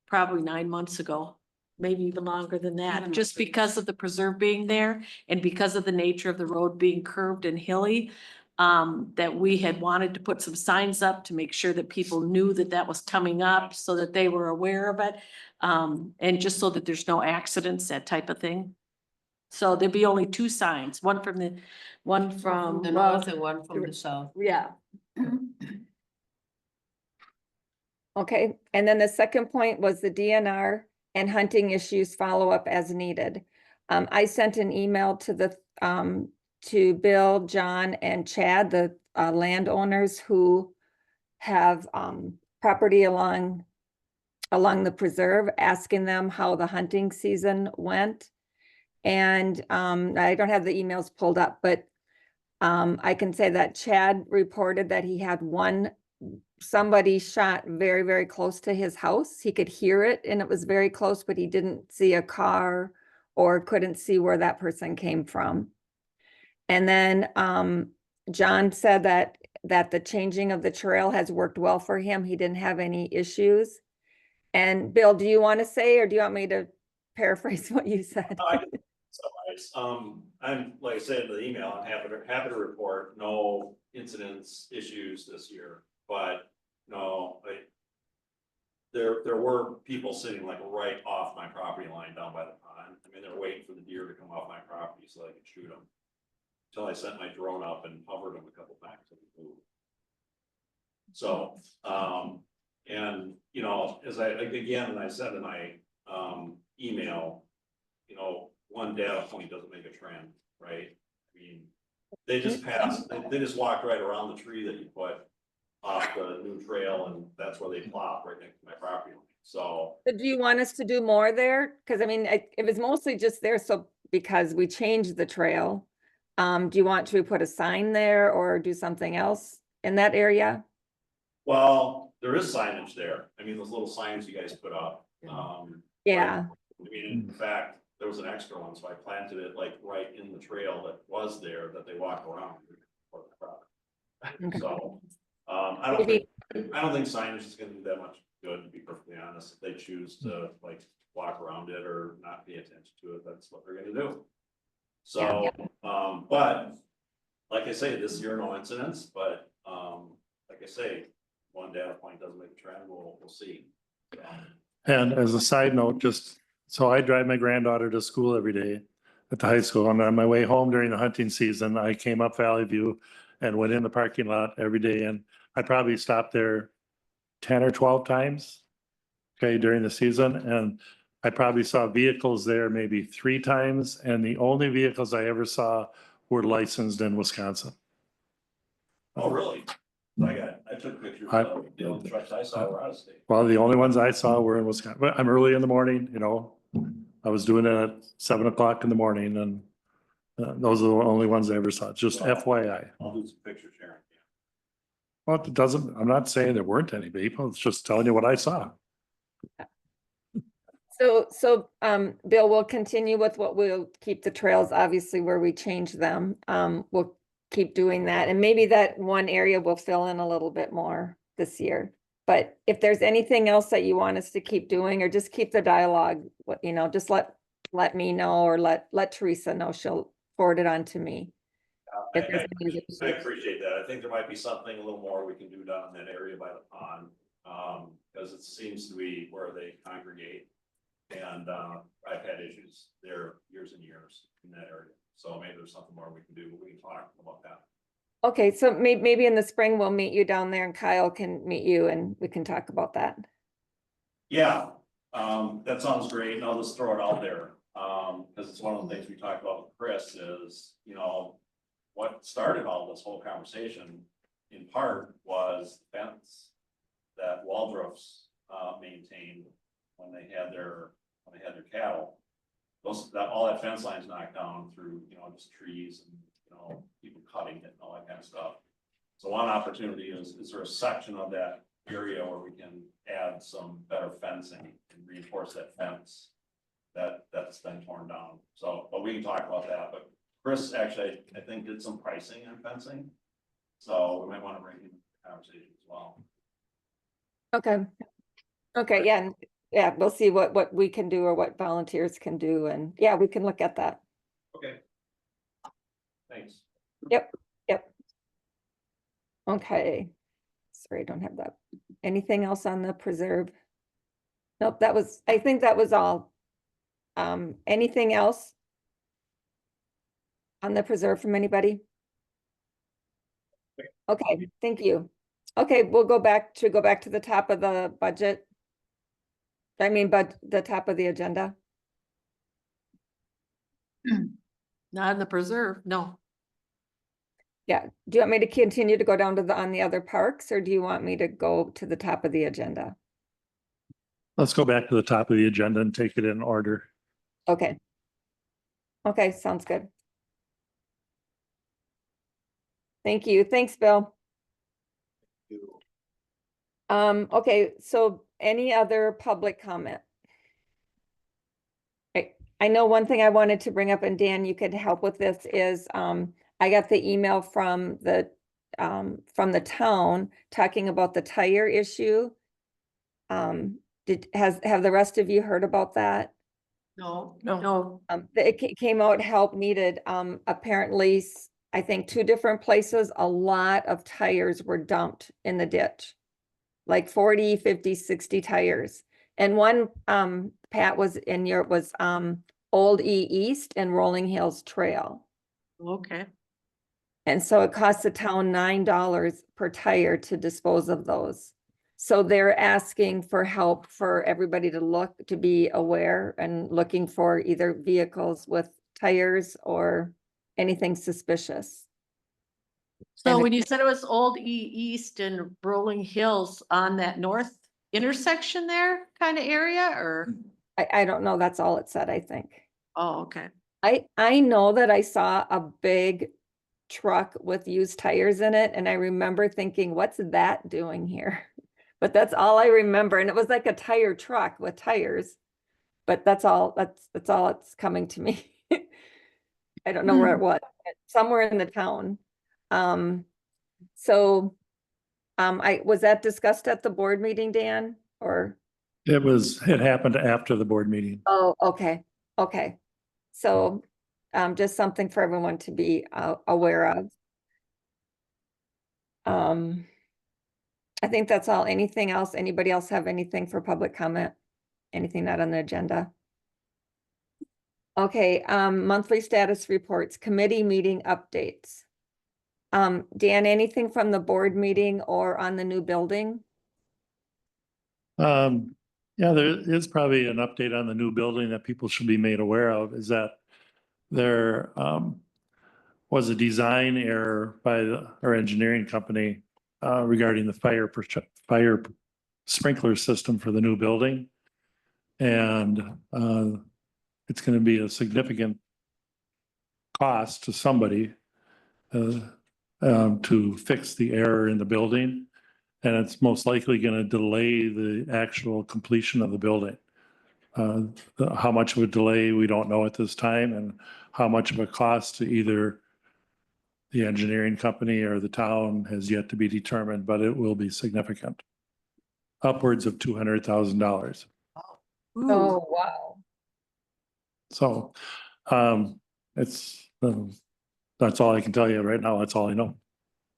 probably 9 months ago, maybe even longer than that, Even just longer. because of the preserve being there and because of the nature of the road being curved and hilly. That we had wanted to put some signs up to make sure that people knew that that was coming up so that they were aware of it. And just so that there's no accidents, that type of thing. So there'd be only 2 signs, one from The well, north and one from the south. yeah. Okay, and then the second point was the DNR and hunting issues follow up as needed. I sent an email to to Bill, John, and Chad, the landowners who have property along the preserve, asking them how the hunting season went. And I don't have the emails pulled up, but I can say that Chad reported that he had somebody shot very, very close to his house. He could hear it and it was very close, but he didn't see a car or couldn't see where that person came from. And then John said that the changing of the trail has worked well for him. He didn't have any issues. And Bill, do you want to say, or do you want me to paraphrase what you said? I'm, like I said in the email, I'm happy to report no incidents, issues this year, but no, there were people sitting like right off my property line down by the pond. I mean, they're waiting for the deer to come off my property so I could shoot them. Until I sent my drone up and hovered them a couple times. So, and you know, as I said in my email, you know, one data point doesn't make a trend, right? I mean, they just passed, they just walked right around the tree that you put off the new trail, and that's where they plop right next to my property line. So, Do you want us to do more there? Because I mean, it was mostly just there, so because we changed the trail. Do you want to put a sign there or do something else in that area? well, there is signage there. I mean, those little signs you guys put up. Yeah, I mean, in fact, there was an extra one, so I planted it like right in the trail that was there that they walk around. Okay. So, I don't think signage is gonna do that much good, to be perfectly honest. If they choose to like walk around it or not pay attention to it, that's what they're gonna do. So, but like I say, this year, no incidents, but, like I say, one data point doesn't make a trend, we'll see. and as a side note, so I drive my granddaughter to school every day at the high school. And on my way home during the hunting season, I came up Valley View and went in the parking lot every day. And I probably stopped there 10 or 12 times, okay, during the season. And I probably saw vehicles there maybe 3 times. And the only vehicles I ever saw were licensed in Wisconsin. Oh, really? I took pictures of the only trucks I saw were out of state. Well, the only ones I saw were in Wisconsin, but I'm early in the morning, you know. I was doing it at 7 o'clock in the morning and those are the only ones I ever saw, just FYI. I'll do some picture sharing. Well, it doesn't, I'm not saying there weren't any people, it's just telling you what I saw. So, Bill, we'll continue with what we'll keep the trails, obviously, where we change them. We'll keep doing that, and maybe that one area will fill in a little bit more this year. But if there's anything else that you want us to keep doing, or just keep the dialogue, just let me know, or let Teresa know. She'll forward it on to me. I If there's any other I issues. appreciate that. I think there might be something a little more we can do down in that area by the pond. Because it seems to be where they congregate. And, I've had issues there years and years in that area. So maybe there's something more we can do, but we can talk about that. Okay, so maybe in the spring, we'll meet you down there and Kyle can meet you and we can talk about that. Yeah, that sounds great. And I'll just throw it out there. Because it's one of the things we talked about with Chris is, what started all this whole conversation in part was the fence that Waldrof's maintained when they had their cattle. All that fence line's knocked down through, just trees and, people cutting it and all that kind of stuff. So one opportunity is there a section of that area where we can add some better fencing and reinforce that fence that's been torn down? So, but we can talk about that, but Chris actually, I think, did some pricing on fencing. So we might want to bring him into the conversation as well. Okay, yeah, we'll see what we can do or what volunteers can do, and yeah, we can look at that. Okay. Thanks. Yep. Okay. Sorry, I don't have that. Anything else on the preserve? Nope, I think that was all. Anything else on the preserve from anybody? Okay, thank you. Okay, we'll go back to the top of the budget. But the top of the agenda. Not in the preserve, no. Yeah, do you want me to continue to go down to on the other parks, or do you want me to go to the top of the agenda? Let's go back to the top of the agenda and take it in order. Okay. Okay, sounds good. Thank you. Thanks, Bill. Okay, so any other public comment? I know one thing I wanted to bring up, and Dan, you could help with this, is I got the email from the town talking about the tire issue. Have the rest of you heard about that? No. It came out help needed. Apparently, I think 2 different places, a lot of tires were dumped in the ditch. Like 40, 50, 60 tires. And one, Pat, was Old E East and Rolling Hills Trail. Okay. And so it costs the town $9 per tire to dispose of those. So they're asking for help for everybody to be aware and looking for either vehicles with tires or anything suspicious. So And when you said it was Old E East and Rolling Hills on that north intersection there kind of area, or? I don't know, that's all it said, I think. Oh, okay. I know that I saw a big truck with used tires in it, and I remember thinking, what's that doing here? But that's all I remember, and it was like a tire truck with tires. But that's all it's coming to me. I don't know where it was, somewhere in the town. Was that discussed at the board meeting, Dan, or? It happened after the board meeting. Oh, okay. So, just something for everyone to be aware of. I think that's all. Anything else? Anybody else have anything for public comment? Anything not on the agenda? Okay, monthly status reports, committee meeting updates. Dan, anything from the board meeting or on the new building? Yeah, there is probably an update on the new building that people should be made aware of, is that there was a design error by our engineering company regarding the fire sprinkler system for the new building. And it's gonna be a significant cost to somebody to fix the error in the building. And it's most likely gonna delay the actual completion of the building. How much of a delay, we don't know at this time, and how much of a cost to either the engineering company or the town has yet to be determined, but it will be significant. Upwards of $200,000. Oh, wow. So, it's, that's all I can tell you right now. That's all I know.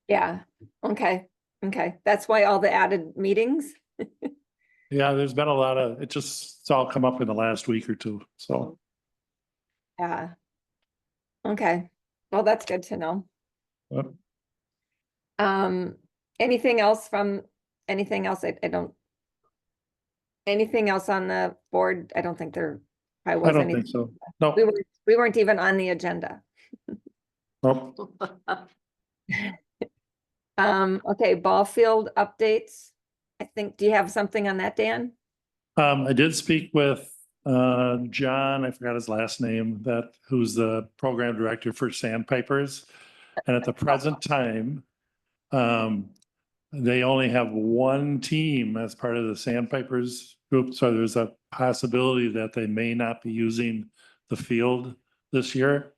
Yeah, okay, okay. That's why all the added meetings? Yeah, there's been a lot of, it's all come up in the last week or two, so. Yeah. Okay, well, that's good to know. Yep. Anything else anything else? I don't. Anything else on the board? I don't think there. I was don't anything. think so. No, We weren't even on the agenda. nope. Okay, ball field updates. I think, do you have something on that, Dan? I did speak with John, I forgot his last name, who's the program director for Sandpipers. And at the present time, they only have one team as part of the Sandpipers group. So there's a possibility that they may not be using the field this year.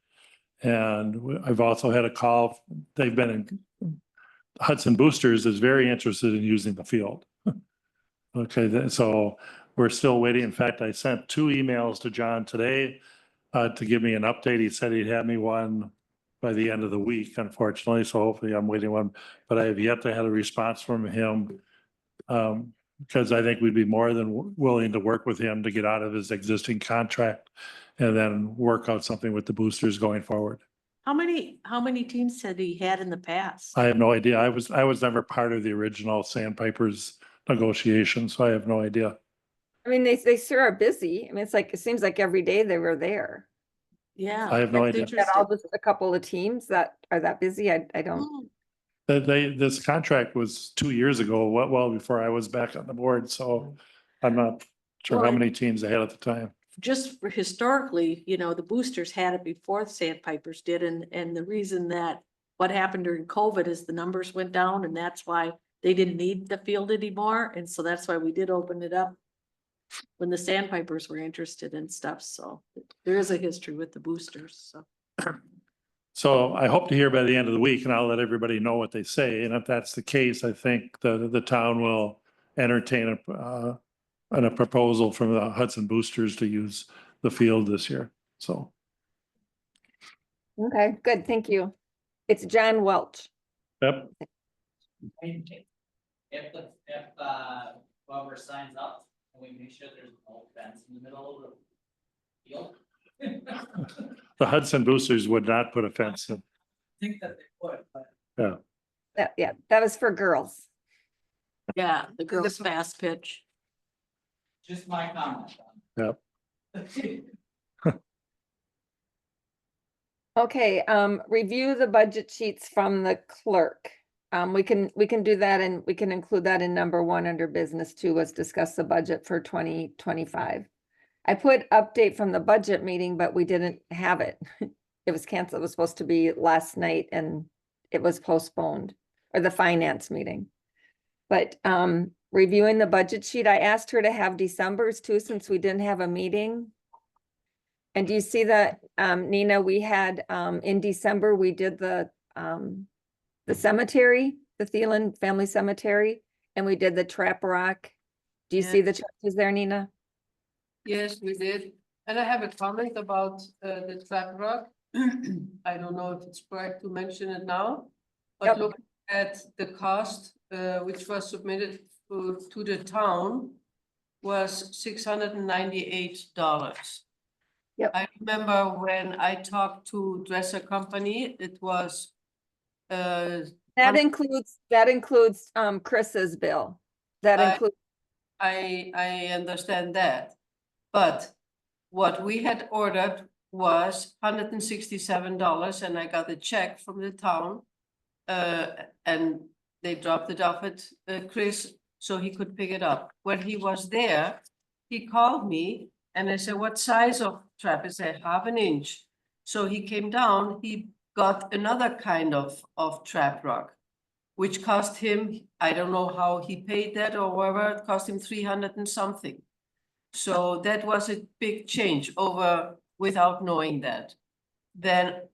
And I've also had a call, they've been in, Hudson Boosters is very interested in using the field. Okay, so we're still waiting. In fact, I sent 2 emails to John today to give me an update. He said he'd have me one by the end of the week, unfortunately. So hopefully I'm waiting one, but I have yet to have a response from him. Because I think we'd be more than willing to work with him to get out of his existing contract and then work out something with the boosters going forward. How many teams had he had in the past? I have no idea. I was never part of the original Sandpipers negotiation, so I have no idea. I mean, they sure are busy. I mean, it's like, it seems like every day they were there. Yeah. I have no that's idea. Got all interesting. this, a couple of teams that are that busy. I don't. Hmm. This contract was 2 years ago, well before I was back on the board, so I'm not sure how Well, many teams they had at the time. Just for historically, the boosters had it before the Sandpipers did, and the reason that what happened during COVID is the numbers went down, and that's why they didn't need the field anymore, and so that's why we did open it up when the Sandpipers were interested in stuff, so there is a history with the boosters, so. So I hope to hear by the end of the week, and I'll let everybody know what they say, and if that's the case, I think the town will entertain a proposal from the Hudson Boosters to use the field this year, so. Okay, good. Thank you. It's John Welch. Yep, If whoever signs up, can we make sure there's no fence in the middle of the field? the Hudson Boosters would not put a fence in. I think that they would, but Yeah, that was for girls. Yeah, the girls fast pitch. just my comment. Yep. Okay, review the budget sheets from the clerk. We can do that, and we can include that in number 1 under business 2, was discuss the budget for 2025. I put update from the budget meeting, but we didn't have it. It was canceled. It was supposed to be last night and it was postponed, or the finance meeting. But reviewing the budget sheet, I asked her to have December's too, since we didn't have a meeting. And do you see that, Nina, we had, in December, we did the cemetery, the Thielen Family Cemetery, and we did the Trap Rock. Do you see the changes there, Nina? Yes, we did. And I have a comment about the Trap Rock. I don't know if it's correct to mention it now, but Yep. look at the cost, which was submitted to the town, was $698. Yep. I remember when I talked to Dresser Company, it was That includes Chris's bill. That I- includes, I understand that. But what we had ordered was $167, and I got a check from the town. And they dropped it off at Chris so he could pick it up. When he was there, he called me and I said, what size of trap is a 1/2 inch. So he came down, he got another kind of trap rock, which cost him, I don't know how he paid that or whatever, it cost him 300 and something. So that was a big change over without knowing that. Then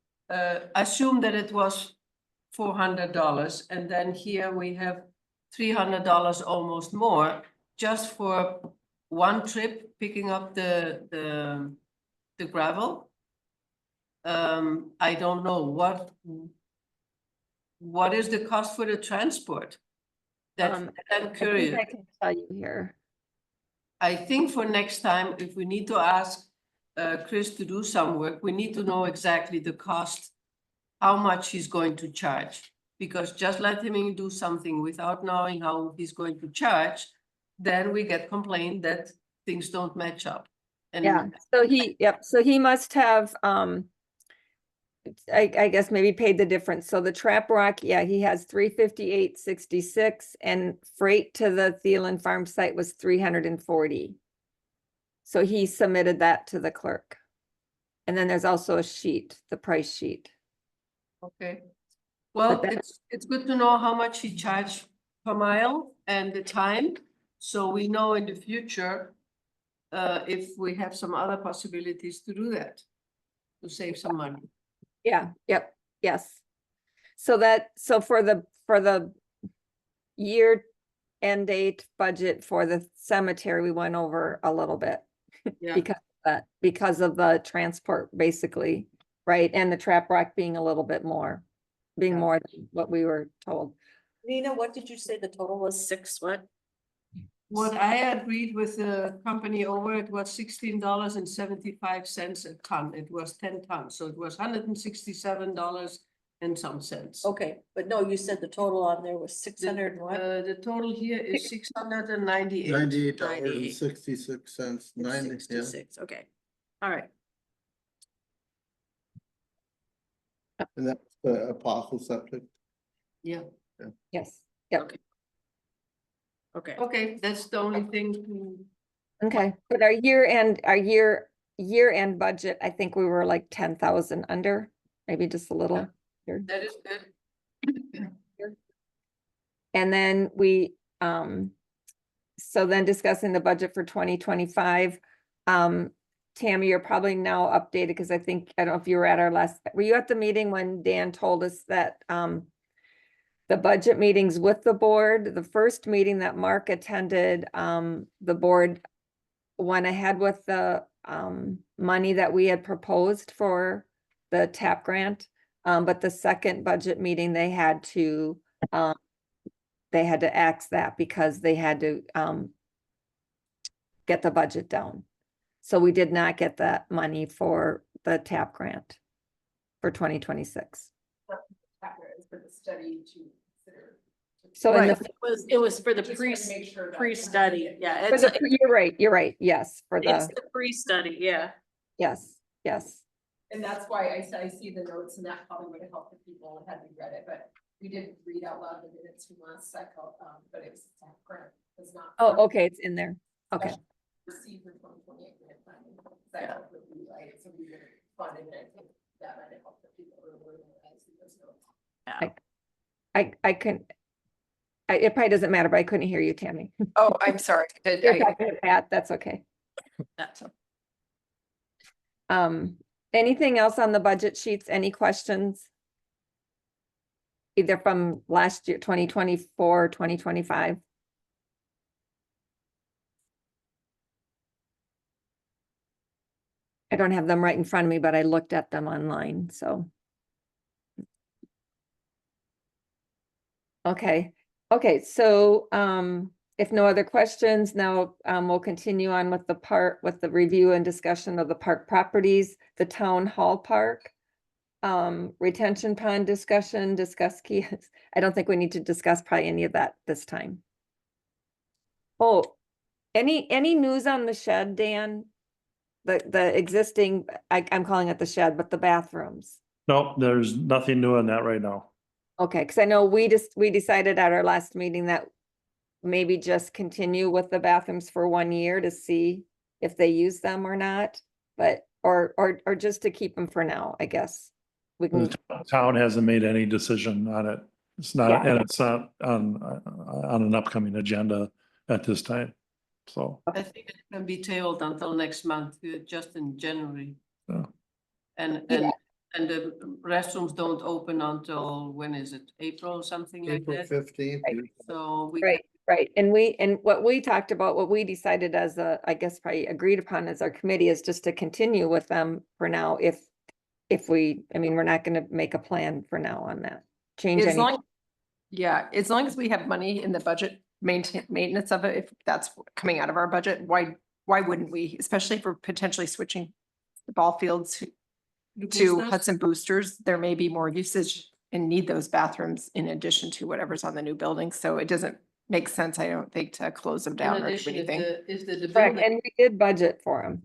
assume that it was $400, and then here we have $300 almost more just for one trip picking up the gravel. I don't know what is the cost for the transport? That's, I I'm think curious. I can tell you here. I think for next time, if we need to ask Chris to do some work, we need to know exactly the cost, how much he's going to charge. Because just let him do something without knowing how he's going to charge, then we get complained that things don't match up. And Yeah, so so he must have, I guess maybe paid the difference. So the trap rock, yeah, he has 358.66 and freight to the Thielen Farm site was 340. So he submitted that to the clerk. And then there's also a sheet, the price sheet. Okay. Well, that- it's good to know how much he charged per mile and the time, so we know in the future if we have some other possibilities to do that, to save some money. Yeah, yep, yes. So for the year end date budget for the cemetery, we went over a little bit. Yeah. Because of the transport, basically, right? And the trap rock being a little bit more, Yeah. more than what we were told. Nina, what did you say the total was? 6 what? What I agreed with the company over, it was $16.75 a ton. It was 10 tons, so it was $167 and some cents. Okay, but no, you said the total on there was 600 and what? The total here is $698. $98.66, 90, yeah. 66, okay. All right. And that's the Apostle septic. Yeah, Yes, yep. Okay. Okay. okay, that's the only thing. Okay, but our year-end budget, I think we were like 10,000 under, maybe just a little. That is good. And then so then discussing the budget for 2025. Tammy, you're probably now updated because I don't know if you were at were you at the meeting when Dan told us that the budget meetings with the board, the first meeting that Mark attended, the board went ahead with the money that we had proposed for the TAP grant. But the second budget meeting, they had to axe that because they had to get the budget down. So we did not get that money for the TAP grant for 2026. For the study to consider. So in Right, the, it was for the Just wanted to make sure that- pre-study, yeah. for It's, you're right, yes, for it's the, the pre-study, yeah. yes. And that's why I see the notes and that probably would have helped the people had we read it, but we didn't read out loud the minutes from last cycle, but it was grant, was not. Oh, okay, it's in there. Okay, Received for 2028 grant funding, that would be right, so we would have funded it, I think that might have helped the people who were realizing those notes. I couldn't, it probably doesn't matter, but I couldn't hear you, Tammy. Oh, I'm sorry. You're talking to Pat, that's okay. That's Anything else on the budget sheets? Any questions? Either from last year, 2024, or 2025? I don't have them right in front of me, but I looked at them online, so. Okay, so if no other questions, now we'll continue on with the review and discussion of the park properties, the town hall park. Retention pond discussion, discuss key. I don't think we need to discuss probably any of that this time. Oh, any news on the shed, Dan? The existing, I'm calling it the shed, but the bathrooms. No, there's nothing new on that right now. Okay, because I know we decided at our last meeting that maybe just continue with the bathrooms for 1 year to see if they use them or not, but, or just to keep them for now, I guess. We can, The town hasn't made any decision on it. It's not, Yeah. and it's not on an upcoming agenda at this time. So, I think it can be tabled until next month, just in January. Yeah. And, Yeah. and the restrooms don't open until, when is it, April or something like April that? 15th. So we. right, right. And what we talked about, what we decided as a, I guess probably agreed upon as our committee is just to continue with them for now. If we, I mean, we're not gonna make a plan for now on that. Change As any, long, yeah, as long as we have money in the budget, maintenance of it, if that's coming out of our budget, why wouldn't we? Especially for potentially switching the ball fields to Boosters? Hudson Boosters, there may be more usage and need those bathrooms in addition to whatever's on the new building. So it doesn't make sense, I don't think, to close them In down or do addition, if anything. the correct, building, and we did budget for them.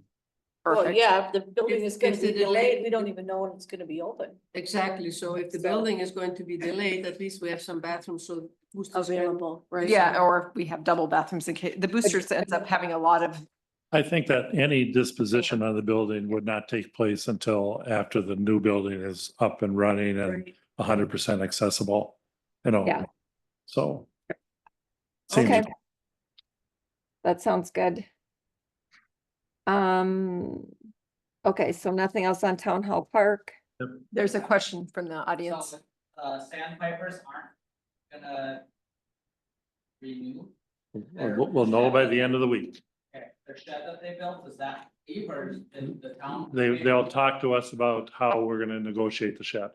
Well, Perfect. yeah, if the building is gonna if be the delayed, delay- we don't even know when it's gonna be open. exactly, so if the So- building is going to be delayed, at least we have some bathrooms, so. boosters can- Available, right? Yeah, or if we have double bathrooms in case, the boosters ends up having a lot of, I think that any disposition on the building would not take place until after the new building is up and running and Right. 100% accessible, you know. Yeah. So. seems- Okay. That sounds good. Okay, so nothing else on Town Hall Park? there's a question from the audience. So, sandpipers aren't gonna renew We'll know by the end of the week. their shed that they built, is that cheap or is the town? They'll talk to us about how we're gonna negotiate the shed.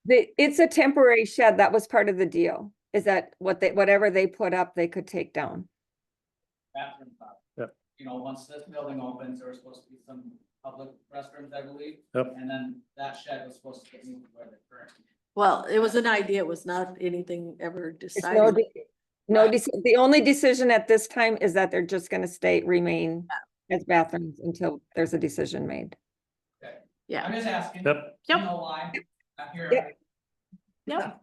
It's a temporary shed. That was part of the deal. Is that whatever they put up, they could take down. Bathroom top. Yep. You know, once this building opens, there was supposed to be some public restrooms, I believe. Yep. And then that shed was supposed to get moved where they're currently. Well, it was an idea, it was not anything ever It's no, decided. no, Right. the only decision at this time is that they're just gonna remain as bathrooms until there's a decision made. Okay. Yeah. I'm just asking. Yep. You know why? I'm here. Yep. Yep.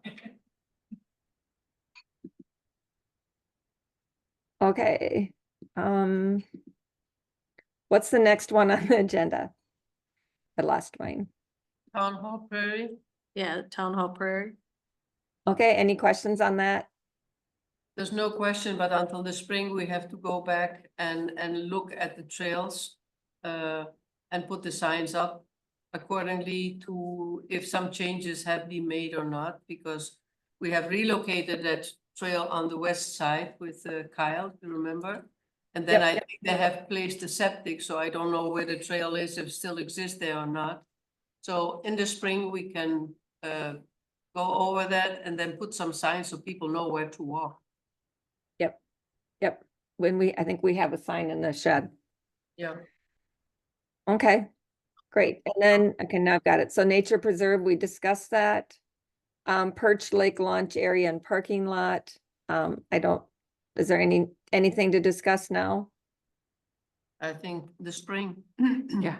Okay, what's the next one on the agenda? I lost mine. Town Hall Prairie, Yeah, Town Hall Prairie. Okay, any questions on that? there's no question, but until the spring, we have to go back and look at the trails. And put the signs up accordingly to if some changes have been made or not, because we have relocated that trail on the west side with Kyle, you remember? And then Yep. I think they have placed a septic, so I don't know where the trail is, if it still exists there or not. So in the spring, we can go over that and then put some signs so people know where to walk. Yep, I think we have a sign in the shed. Yeah. Okay, great. And then, okay, now I've got it. So Nature Preserve, we discussed that. Perch Lake launch area and parking lot. Is there anything to discuss now? I think the spring. Yeah.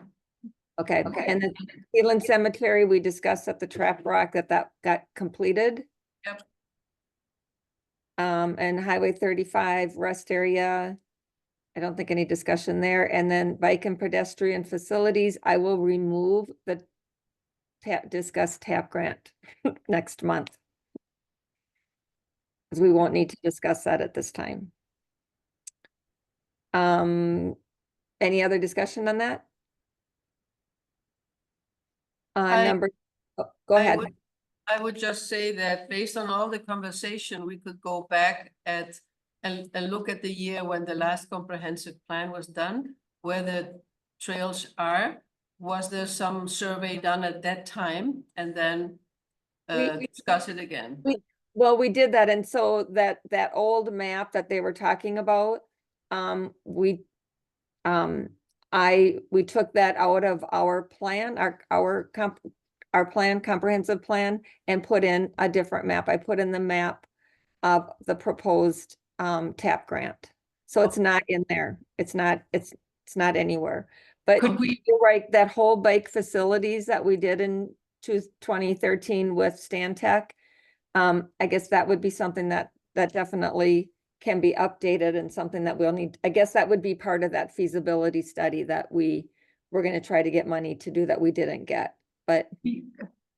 Okay, and then Cleveland Cemetery, we discussed at the Trap Rock that got completed. Yep. And Highway 35 rest area. I don't think any discussion there. And then bike and pedestrian facilities, I will remove the discuss TAP grant next month. Because we won't need to discuss that at this time. Any other discussion on that? I- Go I ahead. I would just say that based on all the conversation, we could go back and look at the year when the last comprehensive plan was done, where the trails are. Was there some survey done at that time? And then We- discuss it again. Well, we did that, and so that old map that they were talking about, we took that out of our plan, our plan, comprehensive plan, and put in a different map. I put in the map of the proposed TAP grant. So it's not in there. It's not anywhere. But Could we- you're right, that whole bike facilities that we did in 2013 with Stan Tech, I guess that would be something that definitely can be updated and something that we'll need. I guess that would be part of that feasibility study that we we're gonna try to get money to do that we didn't get, but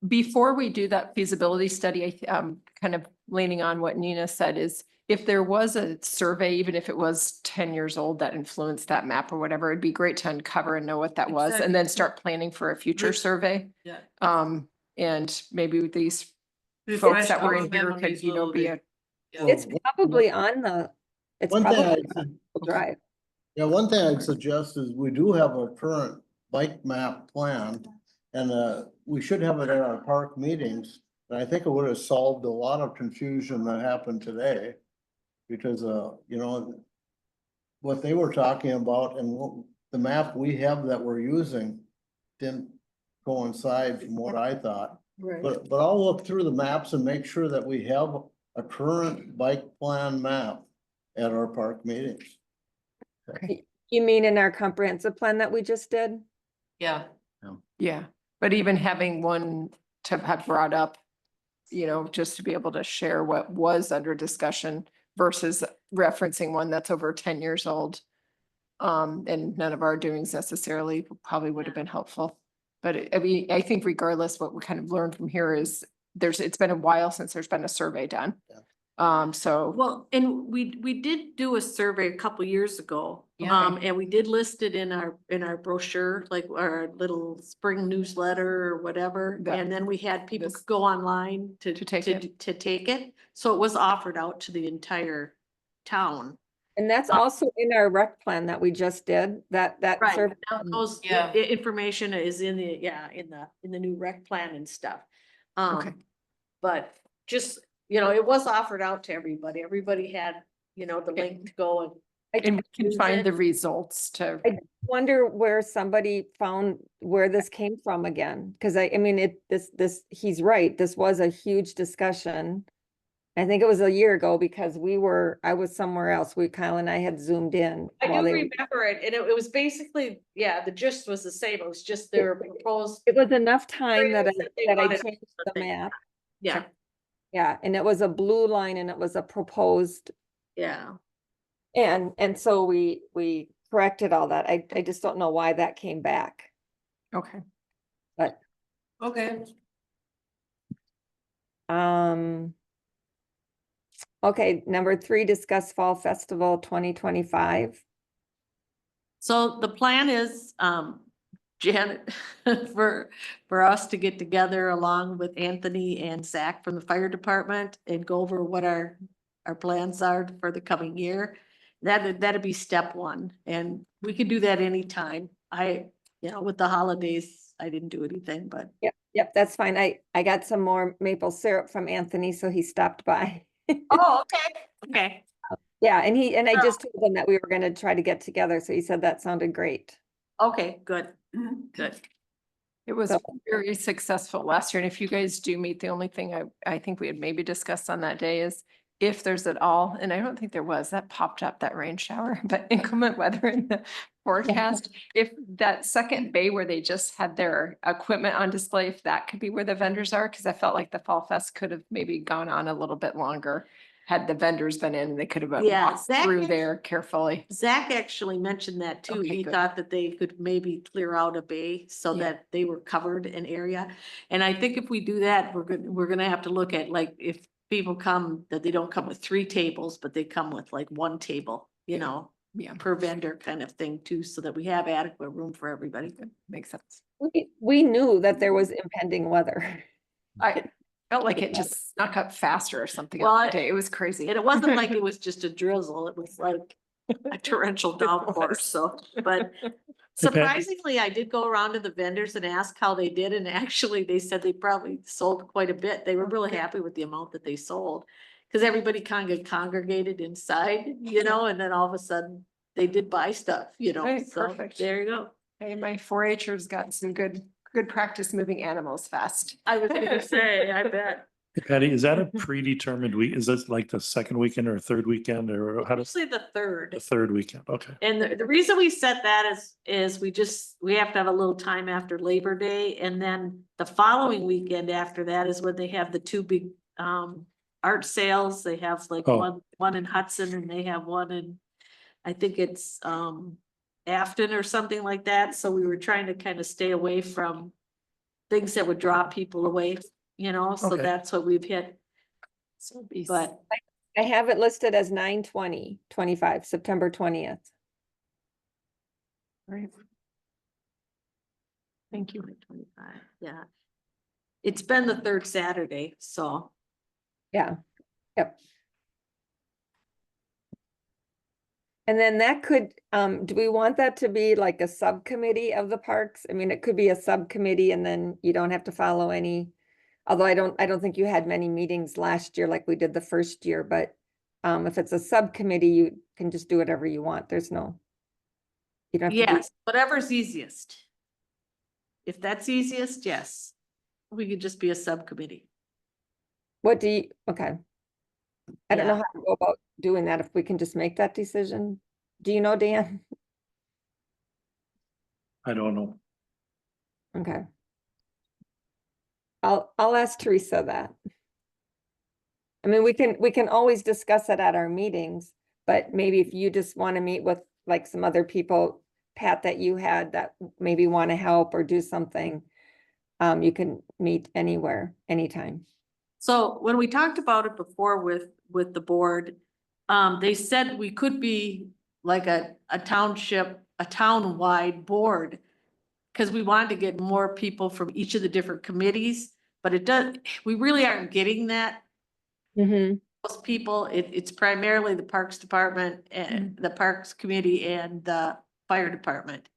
Before we do that feasibility study, kind of leaning on what Nina said is if there was a survey, even if it was 10 years old that influenced that map or whatever, it'd be great to uncover and know what that was and then Exactly. start planning for a future survey. Yeah. And maybe with these folks Refresh that were our in here could, memories a you know, little be bit. a. it's Well, probably on the, it's One thing probably I'd on say- Google Drive. Yeah, one thing I'd suggest is we do have a current bike map plan. And we should have it at our park meetings. And I think it would have solved a lot of confusion that happened today. Because you know, what they were talking about and what the map we have that we're using didn't coincide from what I thought. Right. But I'll look through the maps and make sure that we have a current bike plan map at our park meetings. You mean in our comprehensive plan that we just did? Yeah. Yeah, but even having one to have brought up, you know, just to be able to share what was under discussion versus referencing one that's over 10 years old. And none of our doings necessarily probably would have been helpful. But I mean, I think regardless, what we kind of learned from here is it's been a while since there's been a survey done. Yeah. So. Well, and we did do a survey a couple years ago. Yeah. And we did list it in our brochure, like our little spring newsletter or whatever. That- And then we had people this- go online to take it. to take it. So it was offered out to the entire town. And that's also in our rec plan that we just did, that Right, survey. now those, Yeah. information is in the, in the new rec plan and stuff. Okay. But just, you know, it was offered out to everybody. Everybody had, you know, the link to go and. And we can use find it. the results to. I wonder where somebody found where this came from again, because I mean, he's right, this was a huge discussion. I think it was a year ago because I was somewhere else, Kyle and I had zoomed in. I while do they- remember it, and it was basically, the gist was the same, it was just their proposed. It was enough time that They I wanted changed the something. map, Yeah, yeah, and it was a blue line and it was a proposed, yeah, and so we corrected all that, I just don't know why that came back. Okay. But, okay. Okay, number 3, discuss Fall Festival 2025. So the plan is, Janet, for us to get together along with Anthony and Zach from the fire department and go over what our plans are for the coming year. That'd be step 1, and we could do that anytime. With the holidays, I didn't do anything, but. Yep, that's fine, I got some more maple syrup from Anthony, so he stopped by. Oh, okay. Okay. Yeah, and I Oh. just told him that we were gonna try to get together, so he said that sounded great. Okay, good, good. It was So- very successful last year, and if you guys do meet, the only thing I think we had maybe discussed on that day is if there's at all, and I don't think there was, that popped up, that rain shower, but inclement weather in the forecast. If that second bay where they just had their equipment on display, if that could be where the vendors are, because I felt like the Fall Fest could have maybe gone on a little bit longer. Had the vendors been in, they could have Yeah, walked Zach through is- there carefully. Zach actually mentioned that too. Okay, He good. thought that they could maybe clear out a bay so Yeah. that they were covered an area. And I think if we do that, we're gonna have to look at, like, if people come, that they don't come with 3 tables, but they come with like 1 table, Yeah, per vendor kind of thing too, so that we have adequate room for everybody. makes sense. We knew that there was impending weather. I felt like it just snuck up faster or something Well, on that day. It was crazy. And it wasn't like it was just a drizzle, it was like a torrential downpour, so, but surprisingly, I did go around to the vendors and ask how they did, and actually, they said they probably sold quite a bit. They were really happy with the amount that they sold. Cause everybody kind of congregated inside, and then all of a sudden, they did buy stuff, Right, so perfect. there you go. Hey, my 4-Hers got some good practice moving animals fast. I was gonna say, I bet. Patty, is that a predetermined week? Is this like the second weekend or third weekend or how does Usually the third. the third weekend? Okay. And the reason we set that is we have to have a little time after Labor Day, and then the following weekend after that is when they have the 2 big art sales. They have like Oh. one in Hudson, and they have one in, I think it's Afton or something like that, so we were trying to kind of stay away from things that would draw people away, you know, so Okay. that's what we've hit. So it'd be But I have it listed as 9/20/25, September 20th. right. Thank you, 25, yeah. It's been the third Saturday, so. Yeah, yep. And then that could, do we want that to be like a subcommittee of the parks? I mean, it could be a subcommittee and then you don't have to follow any. Although I don't think you had many meetings last year like we did the first year, but if it's a subcommittee, you can just do whatever you want. There's no. You don't have to do, Yes, whatever's easiest. If that's easiest, yes. We could just be a subcommittee. what do you, okay. I don't know Yeah. how to go about doing that, if we can just make that decision. Do you know, Dan? I don't know. Okay. I'll ask Teresa that. I mean, we can always discuss it at our meetings, but maybe if you just want to meet with like some other people, Pat, that you had that maybe want to help or do something, you can meet anywhere, anytime. So when we talked about it before with the board, they said we could be like a township, a town-wide board. Cause we wanted to get more people from each of the different committees, but we really aren't getting that. Mm-hmm. Most people, it's primarily the Parks Department and the Parks Committee and the Fire Department.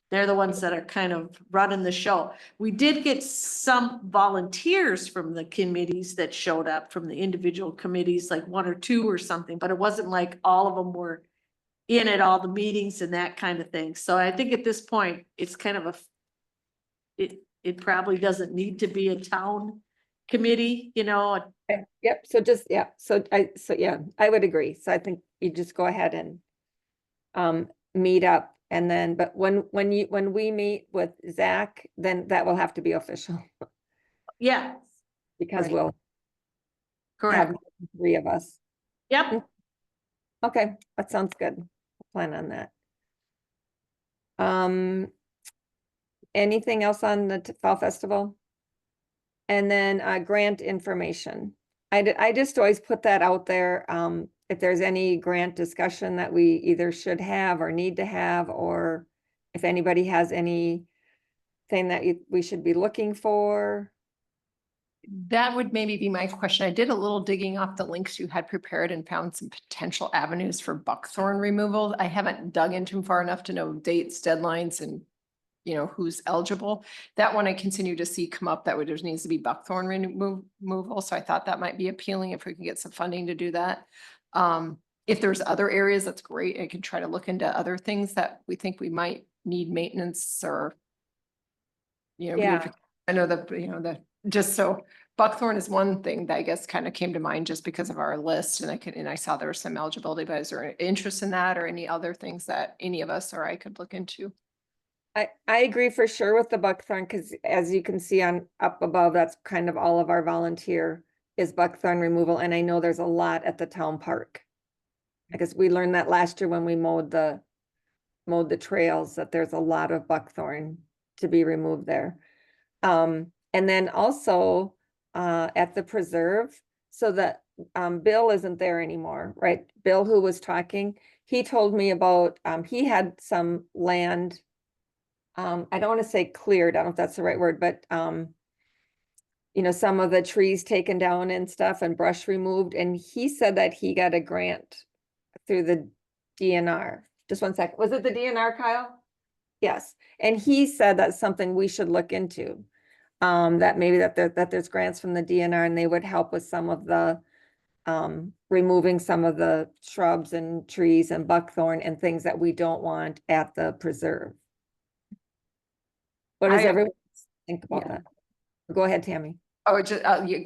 They're the ones that are kind of running the show. We did get some volunteers from the committees that showed up from the individual committees, like one or two or something, but it wasn't like all of them were in at all the meetings and that kind of thing. So I think at this point, it's kind of it probably doesn't need to be a town committee, you know. Okay, yep, so just, yeah, so yeah, I would agree. So I think you just go ahead and meet up, and then, but when we meet with Zach, then that will have to be official. Yeah, Because Right. we'll correct. have three of us. Yep. Okay, that sounds good. Plan on that. Anything else on the Fall Festival? And then grant information. I just always put that out there. If there's any grant discussion that we either should have or need to have, or if anybody has anything that we should be looking for. That would maybe be my question. I did a little digging off the links you had prepared and found some potential avenues for buckthorn removal. I haven't dug into them far enough to know dates, deadlines, and who's eligible. That one I continue to see come up that there needs to be buckthorn removal. So I thought that might be appealing if we can get some funding to do that. If there's other areas, that's great. I can try to look into other things that we think we might need maintenance or, Yeah. I know that, just so buckthorn is one thing that I guess kind of came to mind just because of our list, and I saw there was some eligibility, but is there interest in that or any other things that any of us or I could look into? I agree for sure with the buckthorn, because as you can see on up above, that's kind of all of our volunteer is buckthorn removal, and I know there's a lot at the town park. I guess we learned that last year when we mowed the trails, that there's a lot of buckthorn to be removed there. And then also at the preserve, so that Bill isn't there anymore, right? Bill, who was talking, he told me about he had some land. I don't want to say cleared, I don't know if that's the right word, but some of the trees taken down and stuff and brush removed. And he said that he got a grant through the DNR. Just one sec. Was it the DNR, Kyle? Yes. And he said that's something we should look into. That maybe that there's grants from the DNR and they would help with some of the removing some of the shrubs and trees and buckthorn and things that we don't want at the preserve. What does everyone think about that? Go ahead, Tammy. Oh,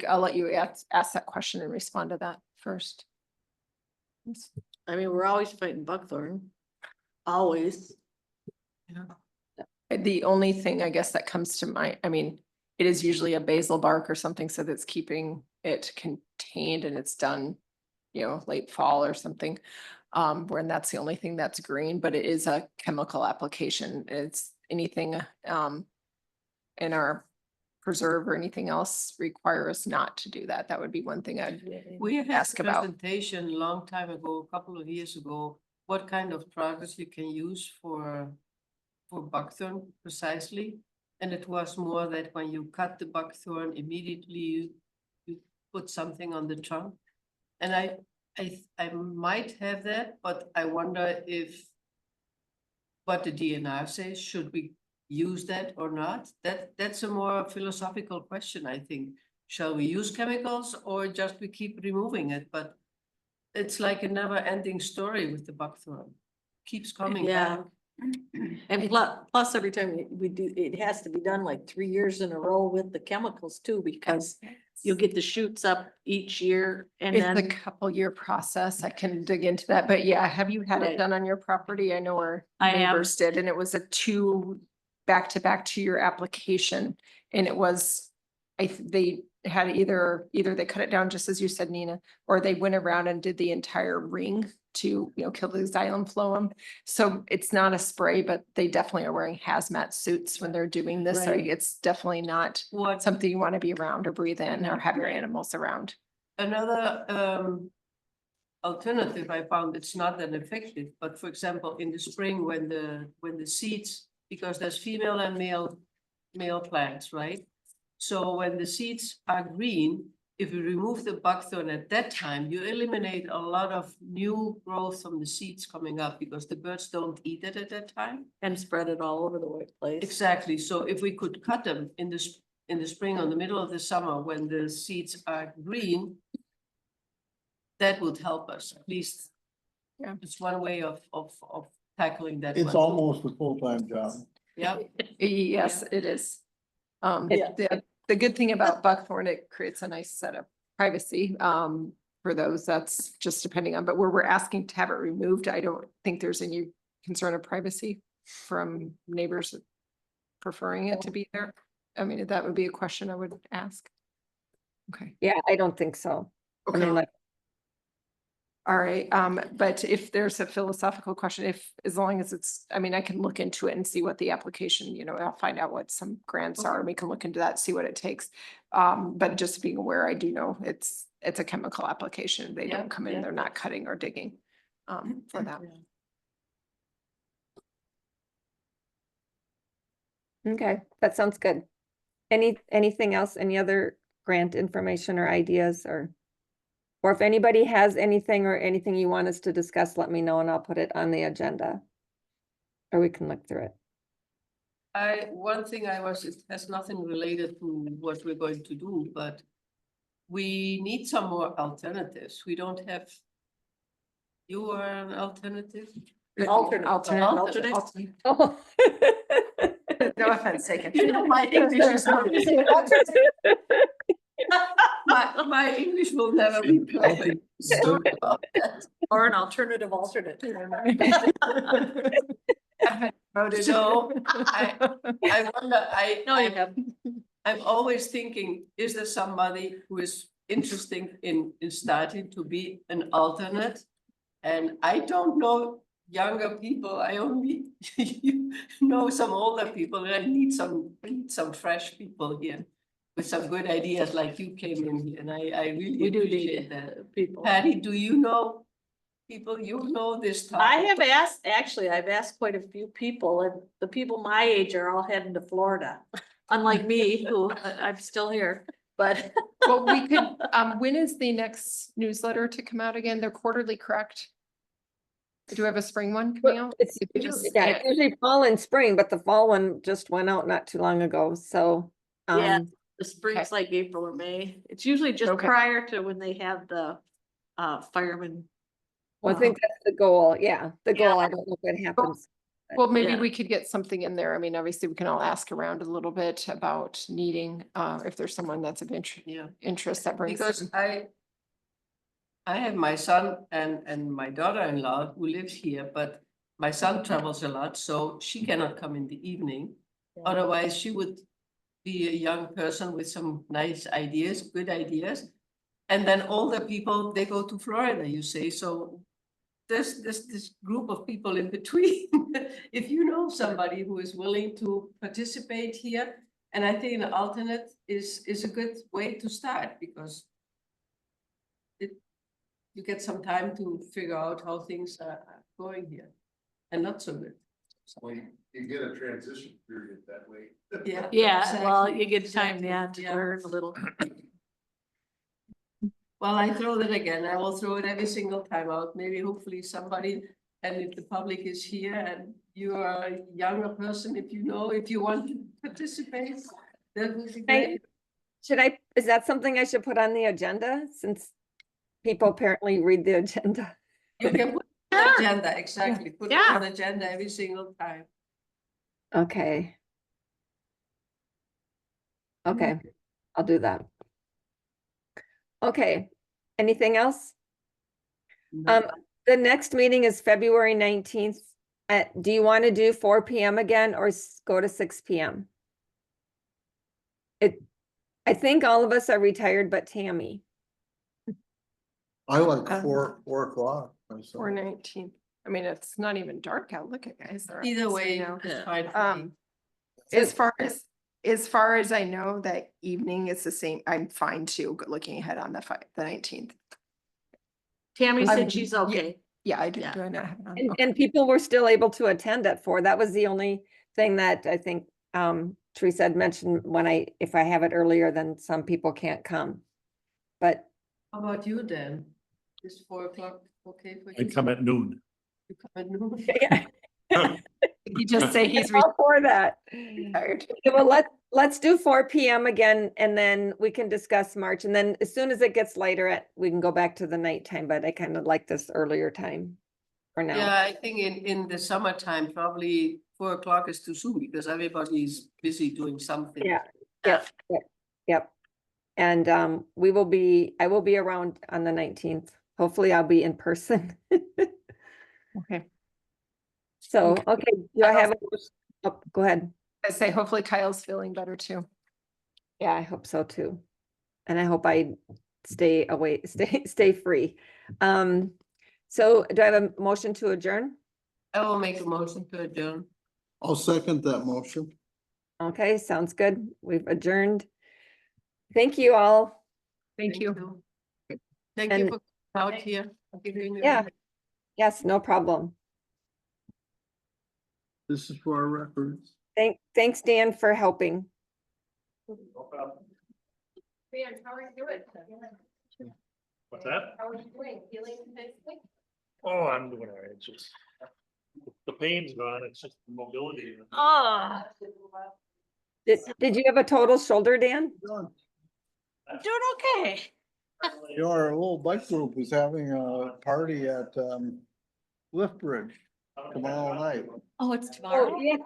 I'll let you ask that question and respond to that first. I mean, we're always fighting buckthorn. Always. The only thing I guess that comes to mind, I mean, it is usually a basil bark or something, so that's keeping it contained and it's done, late fall or something. when that's the only thing that's green, but it is a chemical application. It's anything, in our preserve or anything else require us not to do that. That would be one thing I'd We had ask a about. presentation a long time ago, a couple of years ago, what kind of products you can use for buckthorn precisely. And it was more that when you cut the buckthorn, immediately you put something on the trunk. And I might have that, but I wonder if what the DNR says, should we use that or not? That's a more philosophical question, I think. Shall we use chemicals or just we keep removing it? But it's like a never ending story with the buckthorn. Keeps coming Yeah. back. And plus every time we do, it has to be done like 3 years in a row with the chemicals too, because you'll get the shoots up each year and It's a then. couple year process. I can dig into that, but yeah, have you had it Right. done on your property? I know our I have. neighbors did, and it was a 2 back to your application. And it was, they had either they cut it down, just as you said, Nina, or they went around and did the entire ring to, kill the xylem phloem. So it's not a spray, but they definitely are wearing hazmat suits when they're doing this. So Right. it's definitely not What something you want to be around or breathe in or have your animals around. another alternative I found, it's not that effective, but for example, in the spring when the seeds, because there's female and male plants, right? So when the seeds are green, if you remove the buckthorn at that time, you eliminate a lot of new growth from the seeds coming up because the birds don't eat it at that time. And spread it all over the place. Exactly. So if we could cut them in the spring or the middle of the summer when the seeds are green, that would help us, at least. Yeah. It's one way of tackling that. It's one. almost a full-time job. Yep. Yes, it is. Yeah. The good thing about buckthorn, it creates a nice set of privacy, for those, that's just depending on, but where we're asking to have it removed, I don't think there's any concern of privacy from neighbors preferring it to be there. I mean, that would be a question I would ask. Okay. Yeah, I don't think so. I mean, Okay. like, All right, but if there's a philosophical question, as long as it's, I mean, I can look into it and see what the application, I'll find out what some grants are, and we can look into that, see what it takes. But just being aware, I do know it's a chemical application. They Yeah, don't come in, yeah. they're not cutting or digging, for that. okay, that sounds good. Anything else, any other grant information or ideas or if anybody has anything or anything you want us to discuss, let me know and I'll put it on the agenda. Or we can look through it. One thing it has nothing related to what we're going to do, but we need some more alternatives. We don't have. You are an alternative? Alternate. Alternate. Oh. No offense taken. You know, my English is not. My English will never be perfect. Sorry about that. Or an alternative alternate. So I wonder, No, you have. I'm always thinking, is there somebody who is interested in starting to be an alternate? And I don't know younger people, I only know some older people, and I need some fresh people here with some good ideas like you came in here, and I really We do appreciate need that. people. Patty, do you know people, this topic? I have asked, actually, I've asked quite a few people, and the people my age are all heading to Florida. Unlike me, who I'm still here, but. Well, we could, when is the next newsletter to come out again? They're quarterly, correct? Do we have a spring one coming out? It's If you just- yeah, it's usually fall and spring, but the fall one just went out not too long ago, so. Yeah. The spring's like April or May. It's usually just Okay. prior to when they have the firemen. Well, I think that's the goal, yeah, the Yeah. goal, I don't know if it happens. Well, maybe Yeah. we could get something in there. I mean, obviously, we can all ask around a little bit about needing, if there's someone that's of Yeah. interest that brings. Because I have my son and my daughter-in-law who lives here, but my son travels a lot, so she cannot come in the evening. Yeah. Otherwise, she would be a young person with some nice ideas, good ideas. And then older people, they go to Florida, you say, so there's this group of people in between. If you know somebody who is willing to participate here, and I think an alternate is a good way to start because you get some time to figure out how things are going here and not so good. Well, you get a transition period that way. Yeah. Yeah, well, exactly, you get time, exactly, yeah, to yeah. learn a little. Well, I throw that again. I will throw it every single time out. Maybe hopefully somebody, and if the public is here and you are a younger person, if you know, if you want to participate, that would be great. Is that something I should put on the agenda since people apparently read the agenda? You can put it on the agenda, exactly. Put it Yeah. on the agenda every single time. Okay. Okay, I'll do that. Okay, anything else? No. The next meeting is February 19th. Do you want to do 4 PM again or go to 6 PM? I think all of us are retired, but Tammy. I like Um, 4 o'clock. myself. 4/19. I mean, it's not even dark out. Look at guys. they're Either out way, now. it's fine for me. As far as I know, that evening is the same. I'm fine too, looking ahead on the 19th. Tammy I'm- said she's yeah. okay. Yeah, I do. Yeah. Do I not have it on? And, Okay. and people were still able to attend at 4. That was the only thing that I think Teresa had mentioned if I have it earlier, then some people can't come. But How about you then? Is 4 o'clock okay for you? I'd come at noon. You come at noon? You just say he's all for that. retired. Okay, well, let's do 4 PM again, and then we can discuss March. And then as soon as it gets lighter, we can go back to the nighttime, but I kind of like this earlier time for now. Yeah, I think in the summertime, probably 4 o'clock is too soon because everybody's busy doing something. Yeah. Yep. And I will be around on the 19th. Hopefully I'll be in person. Okay. So, okay, do I have, go ahead. I say hopefully Kyle's feeling better too. Yeah, I hope so too. And I hope I stay away, stay free. So do I have a motion to adjourn? I will make a motion to adjourn. I'll second that motion. Okay, sounds good. We've adjourned. Thank you all. Thank you. Thank you And- for coming out here. Giving me- Yeah. Yes, no problem. This is for our records. Thanks, Dan, for helping. Man, how are you doing? What's that? How are you doing? Feeling physically? Oh, I'm doing all right. It's just, the pain's gone. It's just the mobility. Oh, Did you have a total shoulder, Dan? I'm doing okay. You know, our little bike group is having a party at Lift Bridge tomorrow night. Oh, it's Oh, tomorrow? yeah,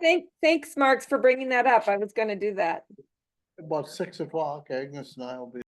thanks, Marks, for bringing that up. I was gonna do that. About 6 o'clock, Agnes and I will be